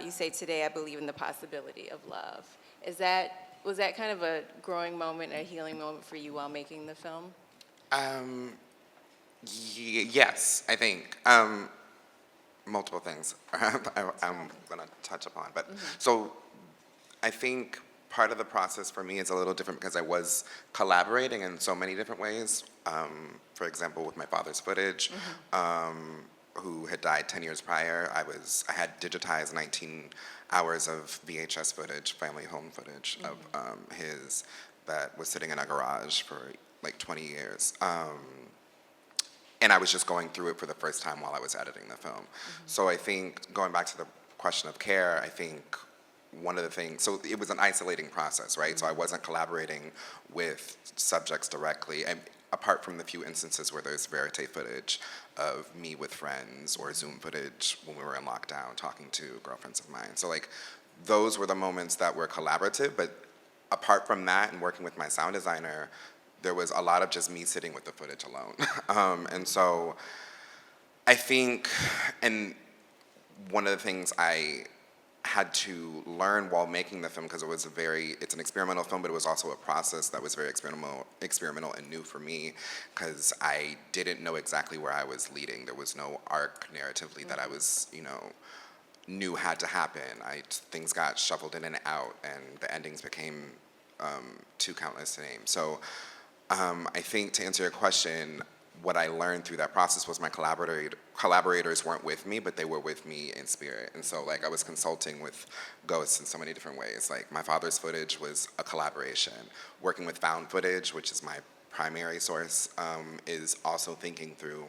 S12: you say, "Today I believe in the possibility of love." Was that kind of a growing moment, a healing moment for you while making the film?
S13: Yes, I think. Multiple things I'm going to touch upon. But so I think part of the process for me is a little different because I was collaborating in so many different ways. For example, with my father's footage, who had died 10 years prior, I had digitized 19 hours of VHS footage, family home footage of his that was sitting in a garage for like 20 years. And I was just going through it for the first time while I was editing the film. So I think, going back to the question of care, I think one of the things, so it was an isolating process, right? So I wasn't collaborating with subjects directly, and apart from the few instances where there's verite footage of me with friends or Zoom footage when we were in lockdown talking to girlfriends of mine. So like, those were the moments that were collaborative, but apart from that and working with my sound designer, there was a lot of just me sitting with the footage alone. And so I think, and one of the things I had to learn while making the film, because it's an experimental film, but it was also a process that was very experimental and new for me, because I didn't know exactly where I was leading. There was no arc narratively that I was, knew had to happen. Things got shuffled in and out, and the endings became too countless to name. So I think, to answer your question, what I learned through that process was my collaborators weren't with me, but they were with me in spirit. And so like I was consulting with ghosts in so many different ways. Like my father's footage was a collaboration. Working with found footage, which is my primary source, is also thinking through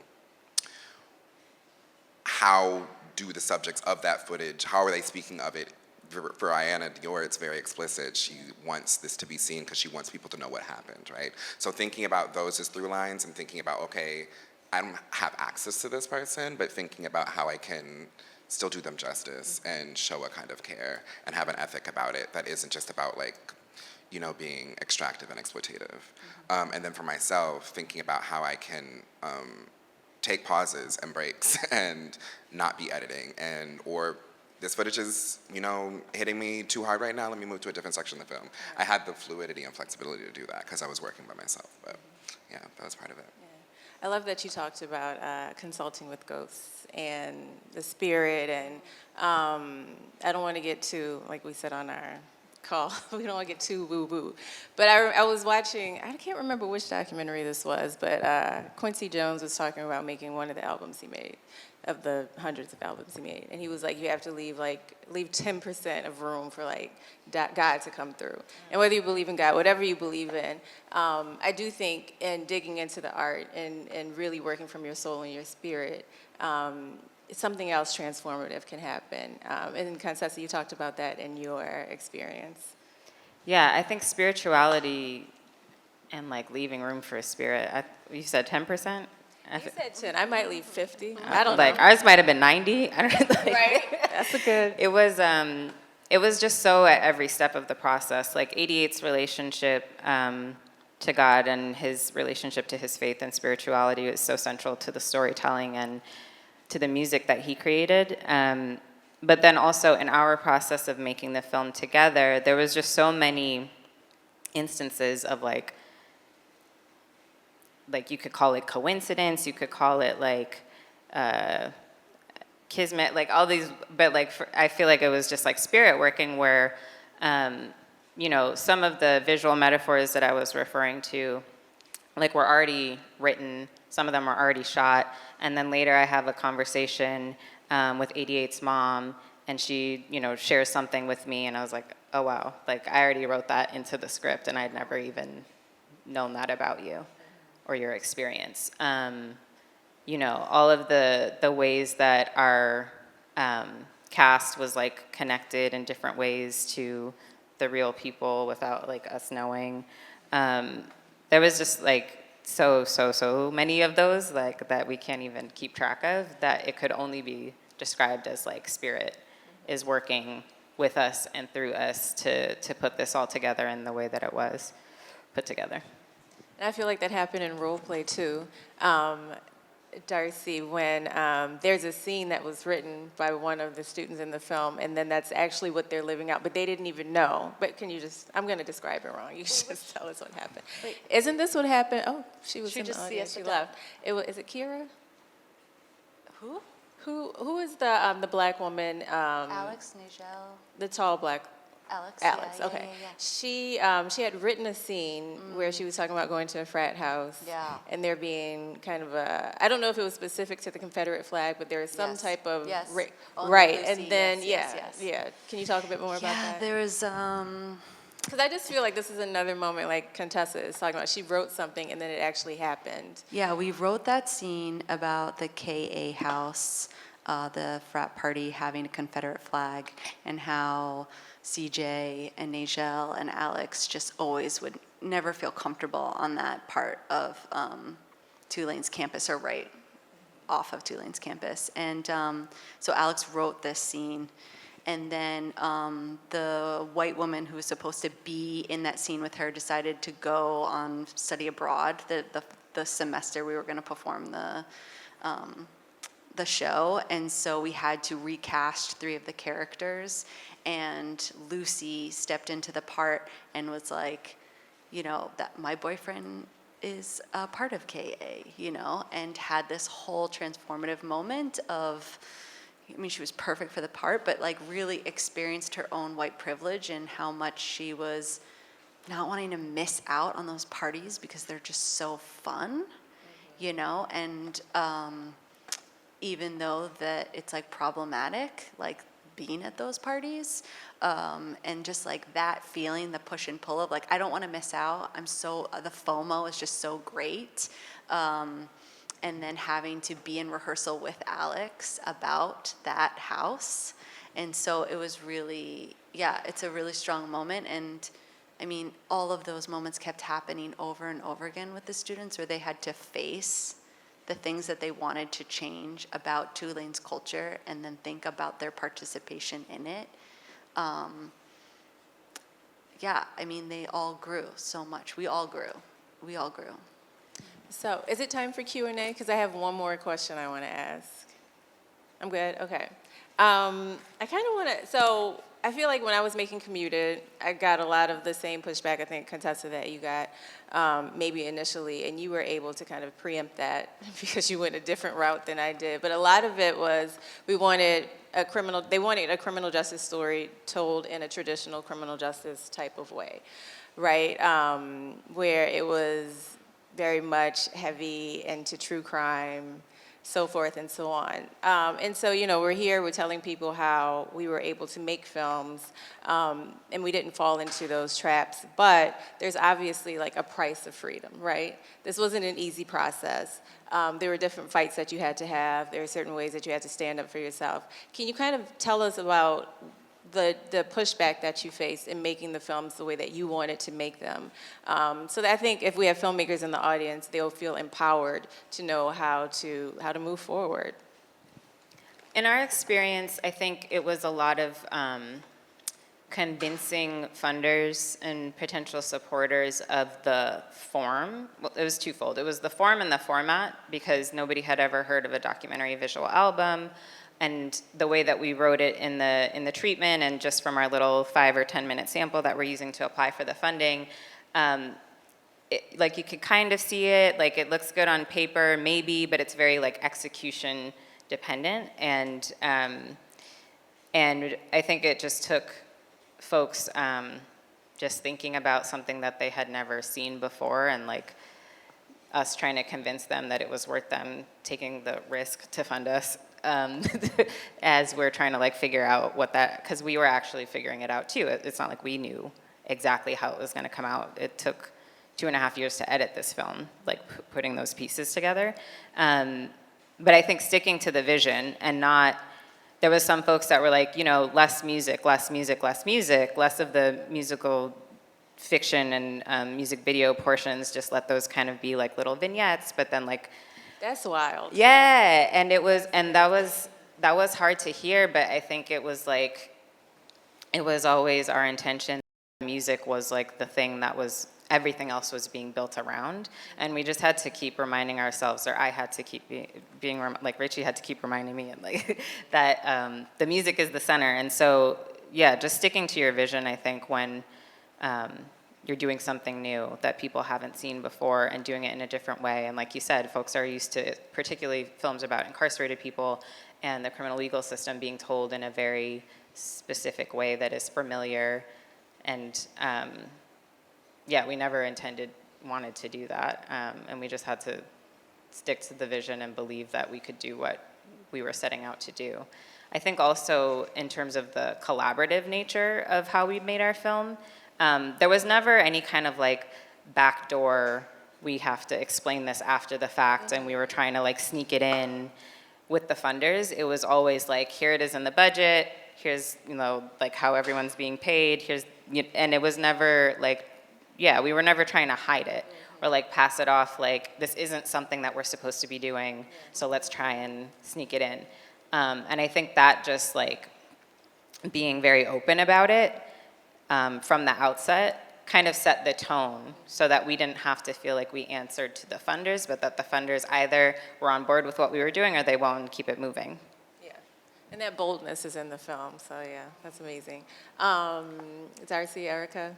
S13: how do the subjects of that footage, how are they speaking of it? For Ayanna Dior, it's very explicit. She wants this to be seen because she wants people to know what happened, right? So thinking about those as through lines and thinking about, okay, I don't have access to this person, but thinking about how I can still do them justice and show a kind of care and have an ethic about it that isn't just about like, being extractive and exploitative. And then for myself, thinking about how I can take pauses and breaks and not be editing or this footage is, hitting me too hard right now, let me move to a different section of the film. I had the fluidity and flexibility to do that because I was working by myself, but yeah, that was part of it.
S12: Yeah. I love that you talked about consulting with ghosts and the spirit, and I don't want to get too, like we said on our call, we don't want to get too woo-woo, but I was watching, I can't remember which documentary this was, but Quincy Jones was talking about making one of the albums he made, of the hundreds of albums he made. And he was like, you have to leave 10% of room for God to come through. And whether you believe in God, whatever you believe in, I do think in digging into the art and really working from your soul and your spirit, something else transformative can happen. And Constessa, you talked about that in your experience.
S10: Yeah, I think spirituality and leaving room for spirit, you said 10%?
S12: You said 10. I might leave 50. I don't know.
S10: Ours might have been 90. I don't know.
S12: Right? That's a good.
S10: It was just so at every step of the process. 88's relationship to God and his relationship to his faith and spirituality is so central to the storytelling and to the music that he created. But then also in our process of making the film together, there was just so many instances of you could call it coincidence, you could call it kismet, all these, but I feel like it was just spirit working where, some of the visual metaphors that I was referring to, were already written, some of them were already shot, and then later I have a conversation with 88's mom, and she, shares something with me, and I was like, oh wow, I already wrote that into the script, and I'd never even known that about you or your experience. All of the ways that our cast was connected in different ways to the real people without us knowing. There was just so many of those that we can't even keep track of, that it could only be described as spirit is working with us and through us to put this all together in the way that it was put together.
S12: And I feel like that happened in role play too. Darci, when there's a scene that was written by one of the students in the film, and then that's actually what they're living out, but they didn't even know. But can you just, I'm going to describe it wrong. You should just tell us what happened.
S8: Wait.
S12: Isn't this what happened? Oh, she was
S8: She
S12: in the
S8: just-
S12: audience.
S8: yes,
S12: She left. Is it Kira?
S8: Who?
S12: Who is the black woman?
S8: Alex, Nigel.
S12: The tall black.
S8: Alex.
S12: Alex.
S8: Yeah,
S12: Okay.
S8: yeah.
S12: She had written a scene where she was talking about going to a frat house.
S8: Yeah.
S12: And there being kind of a, I don't know if it was specific to the Confederate flag, but there was some
S8: Yes.
S12: type of
S8: Yes. Only
S12: right.
S8: Lucy,
S12: And then
S8: yes.
S12: yeah. Can you talk a bit more about that?
S8: There was
S12: Because I just feel like this is another moment like Contessa is talking about. She wrote something and then it actually happened.
S8: Yeah, we wrote that scene about the KA house, the frat party having a Confederate flag, and how CJ and Nigel and Alex just always would never feel comfortable on that part of Tulane's campus, or right off of Tulane's campus. And so Alex wrote this scene. And then the white woman who was supposed to be in that scene with her decided to go on study abroad the semester we were going to perform the show. And so we had to recast 3 of the characters. And Lucy stepped into the part and was like, you know, that my boyfriend is a part of KA, you know, and had this whole transformative moment of, I mean, she was perfect for the part, but like really experienced her own white privilege and how much she was not wanting to miss out on those parties because they're just so fun, you know, and even though that it's like problematic, like being at those parties, and just like that feeling, the push and pull of like, I don't want to miss out. The FOMO is just so great. And then having to be in rehearsal with Alex about that house. And so it was really, it's a really strong moment. And I mean, all of those moments kept happening over and over again with the students, where they had to face the things that they wanted to change about Tulane's culture and then think about their participation in it. I mean, they all grew so much. We all grew.
S12: So is it time for Q&A? Because I have one more question I want to ask. I'm good? Okay. I kind of want to, so I feel like when I was making Commuted, I got a lot of the same pushback, I think, Contessa, that you got maybe initially, and you were able to kind of preempt that because you went a different route than I did. But a lot of it was they wanted a criminal justice story told in a traditional criminal justice type of way, right? Where it was very much heavy into true crime, so forth and so on. And so, you know, we're telling people how we were able to make films, and we didn't fall into those traps, but there's obviously like a price of freedom, right? This wasn't an easy process. There were different fights that you had to have. There were certain ways that you had to stand up for yourself. Can you kind of tell us about the pushback that you faced in making the films the way that you wanted to make them? So that I think if we have filmmakers in the audience, they'll feel empowered to know how to move forward.
S10: In our experience, I think it was a lot of convincing funders and potential supporters of the form. Well, it was twofold. It was the form and the format, because nobody had ever heard of a documentary visual album. And the way that we wrote it in the treatment, and just from our little 5 or 10 minute sample that we're using to apply for the funding, like you could kind of see it, like it looks good on paper, maybe, but it's very like execution dependent. And I think it just took folks just thinking about something that they had never seen before, and like us trying to convince them that it was worth them taking the risk to fund us. As we're trying to like figure out what that, because we were actually figuring it out too. It's not like we knew exactly how it was going to come out. It took 2.5 years to edit this film, like putting those pieces together. But I think sticking to the vision and not, there was some folks that were like, you know, less music, less music, less music, less of the musical fiction and music video portions, just let those kind of be like little vignettes, but then like,
S12: that's wild.
S10: Yeah, and that was hard to hear, but I think it was like, it was always our intention. Music was like the thing that was everything else was being built around. And we just had to keep reminding ourselves, or I had to keep like Richie had to keep reminding me, and like that the music is the center. And so, yeah, just sticking to your vision, I think, when you're doing something new that people haven't seen before and doing it in a different way. And like you said, folks are used to, particularly films about incarcerated people and the criminal legal system, being told in a very specific way that is familiar. And yeah, we never wanted to do that. And we just had to stick to the vision and believe that we could do what we were setting out to do. I think also in terms of the collaborative nature of how we made our film, there was never any kind of like backdoor, we have to explain this after the fact, and we were trying to like sneak it in with the funders. It was always like, here it is in the budget, here's, you know, like how everyone's being paid, and it was never like, yeah, we were never trying to hide it or like pass it off like this isn't something that we're supposed to be doing, so let's try and sneak it in. And I think that just like being very open about it from the outset kind of set the tone so that we didn't have to feel like we answered to the funders, but that the funders either were on board with what we were doing or they won't keep it moving.
S12: Yeah, and that boldness is in the film, so yeah, that's amazing. Darci, Erica?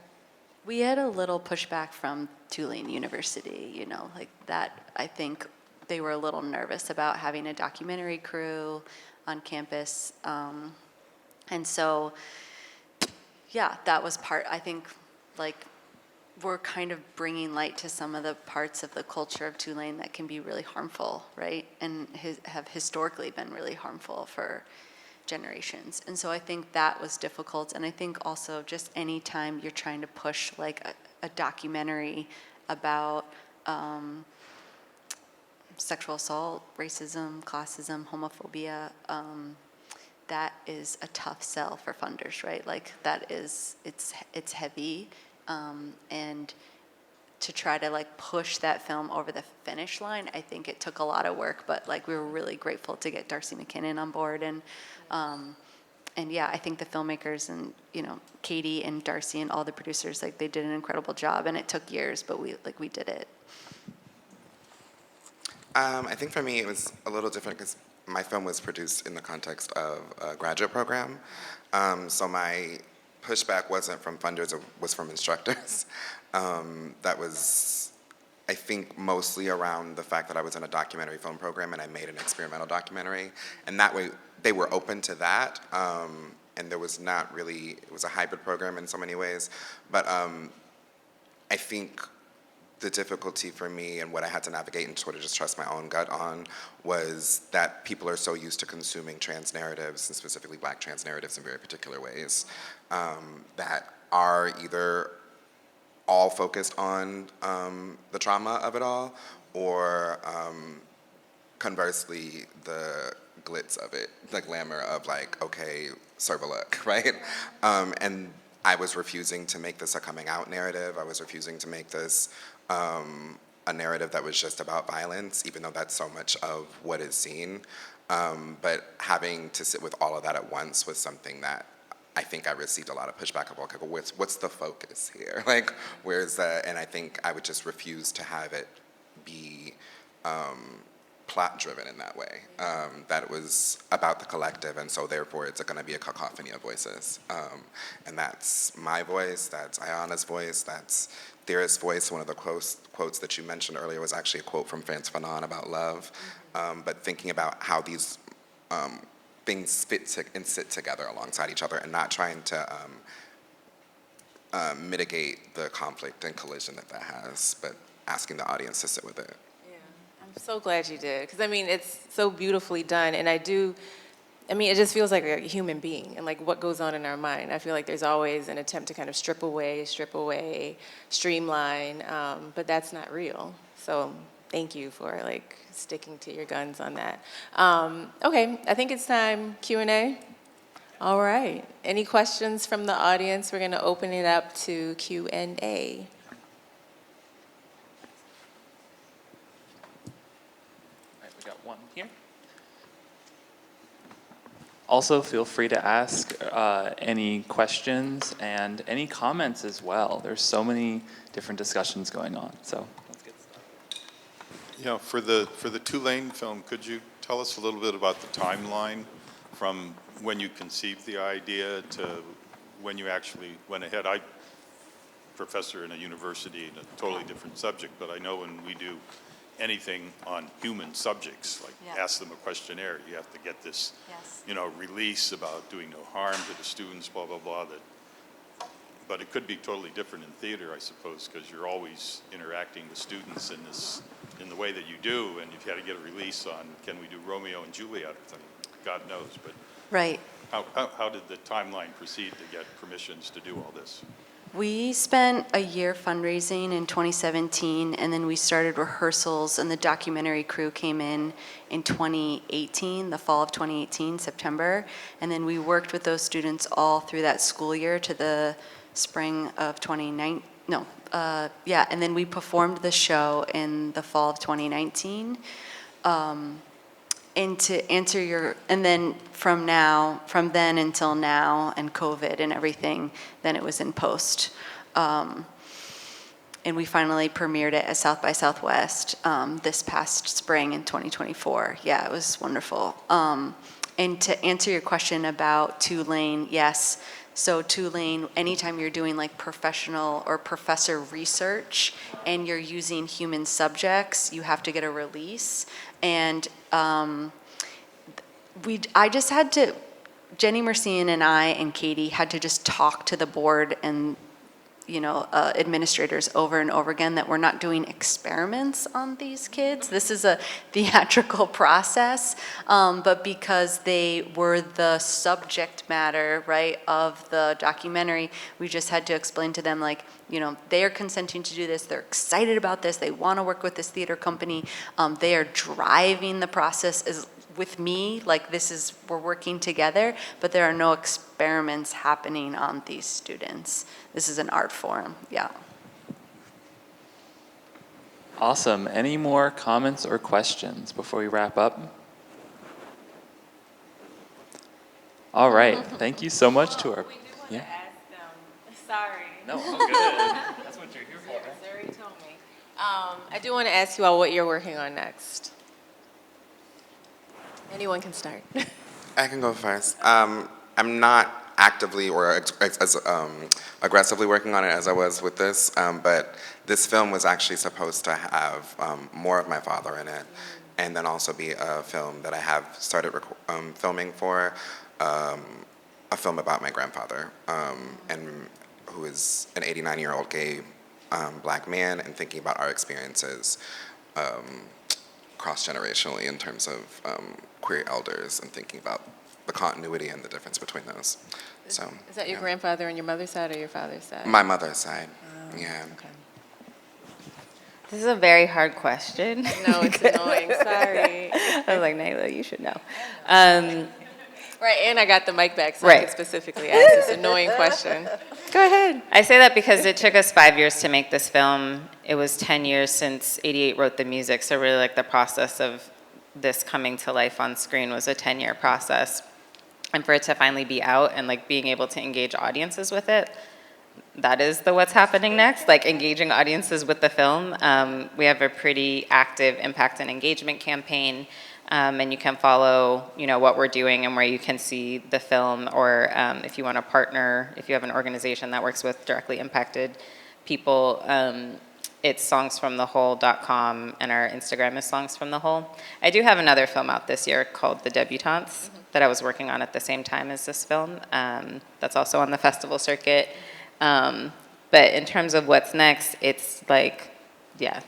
S8: We had a little pushback from Tulane University, you know, like that. I think they were a little nervous about having a documentary crew on campus. And so, yeah, that was part, I think, like, we're kind of bringing light to some of the parts of the culture of Tulane that can be really harmful, right? And have historically been really harmful for generations. And so I think that was difficult. And I think also just any time you're trying to push like a documentary about sexual assault, racism, classism, homophobia, that is a tough sell for funders, right? Like that is, it's heavy. And to try to like push that film over the finish line, I think it took a lot of work, but like we were really grateful to get Darci McKinnon on board. And yeah, I think the filmmakers and, you know, Katie and Darci and all the producers, like they did an incredible job, and it took years, but we did it.
S13: I think for me it was a little different because my film was produced in the context of a graduate program. So my pushback wasn't from funders, it was from instructors. That was, I think, mostly around the fact that I was in a documentary film program and I made an experimental documentary. And that way, they were open to that. And there was not really, it was a hybrid program in so many ways. But I think the difficulty for me and what I had to navigate and sort of just trust my own gut on was that people are so used to consuming trans narratives, and specifically Black trans narratives in very particular ways, that are either all focused on the trauma of it all, or conversely, the glitz of it, the glamour of like, okay, serve a look, right? And I was refusing to make this a coming out narrative. I was refusing to make this a narrative that was just about violence, even though that's so much of what is seen. But having to sit with all of that at once was something that I think I received a lot of pushback of, okay, well, what's the focus here? Like, where's the, and I think I would just refuse to have it be plot-driven in that way, that it was about the collective, and so therefore it's gonna be a cacophony of voices. And that's my voice, that's Ayana's voice, that's Thera's voice. One of the quotes that you mentioned earlier was actually a quote from Frantz Fanon about love, but thinking about how these things fit and sit together alongside each other, and not trying to mitigate the conflict and collision that has, but asking the audience to sit with it.
S12: I'm so glad you did, because I mean, it's so beautifully done, and it just feels like a human being and like what goes on in our mind. I feel like there's always an attempt to kind of strip away, streamline, but that's not real. So thank you for like sticking to your guns on that. Okay, I think it's time Q&A. All right, any questions from the audience? We're gonna open it up to Q&A.
S14: One here. Also, feel free to ask any questions and any comments as well. There's so many different discussions going on. So let's get started.
S15: Yeah, for the Tulane film, could you tell us a little bit about the timeline from when you conceived the idea to when you actually went ahead? I'm a professor in a university in a totally different subject, but I know when we do anything on human subjects, like ask them a questionnaire, you have to get this, release about doing no harm to the students, blah, blah, blah. But it could be totally different in theater, I suppose, because you're always interacting with students in the way that you do, and you've got to get a release on, can we do Romeo and Juliet or something? God knows, but
S8: Right.
S15: How did the timeline proceed to get permissions to do all this?
S8: We spent a year fundraising in 2017, and then we started rehearsals, and the documentary crew came in 2018, the fall of 2018, September, and then we worked with those students all through that school year to the spring of 2019. And then we performed the show in the fall of 2019. And to answer and then from then until now, and COVID and everything, then it was in post. And we finally premiered it at South by Southwest this past spring in 2024. Yeah, it was wonderful. And to answer your question about Tulane, yes. So Tulane, anytime you're doing like professional or professor research and you're using human subjects, you have to get a release. And I just had to, Jenny Mercian and I and Katie had to just talk to the board and administrators over and over again that we're not doing experiments on these kids. This is a theatrical process, but because they were the subject matter, right, of the documentary, we just had to explain to them, like, they are consenting to do this, they're excited about this, they want to work with this theater company, they are driving the process with me, like we're working together, but there are no experiments happening on these students. This is an art form, yeah.
S14: Awesome. Any more comments or questions before we wrap up? All right. Thank you so much to our.
S12: We do want to ask them. Sorry.
S14: No, I'm good. That's what you're here for.
S12: Missouri told me. I do want to ask you all what you're working on next. Anyone can start.
S13: I can go first. I'm not actively or as aggressively working on it as I was with this, but this film was actually supposed to have more of my father in it, and then also be a film that I have started filming for, a film about my grandfather, and who is an 89-year-old gay black man, and thinking about our experiences cross-generationally in terms of queer elders, and thinking about the continuity and the difference between those. So,
S12: is that your grandfather on your mother's side or your father's side?
S13: My mother's side, yeah.
S12: Okay.
S10: This is a very hard question.
S12: No, it's annoying, sorry.
S10: I was like, Nailah, you should know.
S12: Right, and I got the mic back, so I can specifically ask this annoying question. Go ahead.
S10: I say that because it took us 5 years to make this film. It was 10 years since 88 wrote the music, so really like the process of this coming to life on screen was a 10-year process. And for it to finally be out and like being able to engage audiences with it, that is what's happening next, like engaging audiences with the film. We have a pretty active impact and engagement campaign, and you can follow, what we're doing and where you can see the film, or if you want to partner, if you have an organization that works with directly impacted people, it's songsfromthewhole.com, and our Instagram is songsfromthewhole. I do have another film out this year called The Debutantes that I was working on at the same time as this film. That's also on the festival circuit. But in terms of what's next, it's like,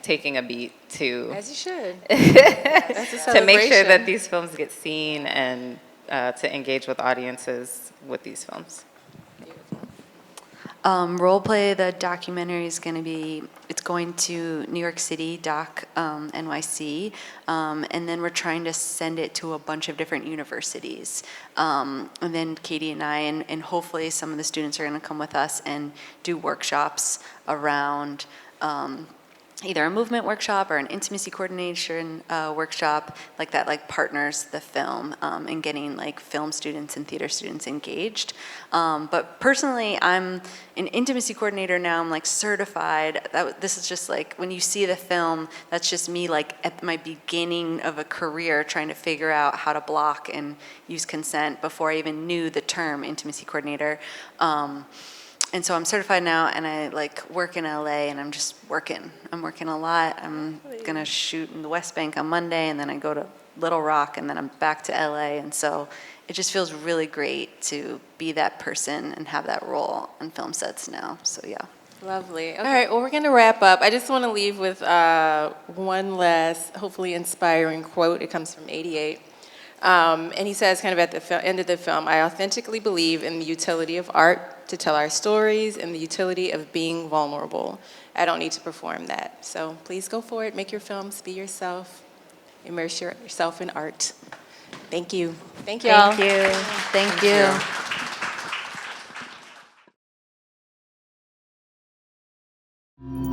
S10: taking a beat to...
S12: As you should. That's a celebration.
S10: To make sure that these films get seen and to engage with audiences with these films.
S8: Role Play, the documentary is it's going to New York City, Doc NYC, and then we're trying to send it to a bunch of different universities. And then Katie and I, and hopefully some of the students are going to come with us and do workshops around either a movement workshop or an intimacy coordination workshop, like that, like partners the film and getting like film students and theater students engaged. But personally, I'm an intimacy coordinator now. I'm like certified. This is just like, when you see the film, that's just me like at my beginning of a career trying to figure out how to block and use consent before I even knew the term intimacy coordinator. And so I'm certified now, and I like work in LA, and I'm just working. I'm working a lot. I'm gonna shoot in the West Bank on Monday, and then I go to Little Rock, and then I'm back to LA. And so it just feels really great to be that person and have that role on film sets now. So yeah.
S12: Lovely. All right, well, we're going to wrap up. I just want to leave with one last, hopefully inspiring quote. It comes from 88. And he says, kind of at the end of the film, I authentically believe in the utility of art to tell our stories and the utility of being vulnerable. I don't need to perform that. So please go for it. Make your films. Be yourself. Immerse yourself in art. Thank you. Thank y'all.
S8: Thank you. Thank you.
S12: You.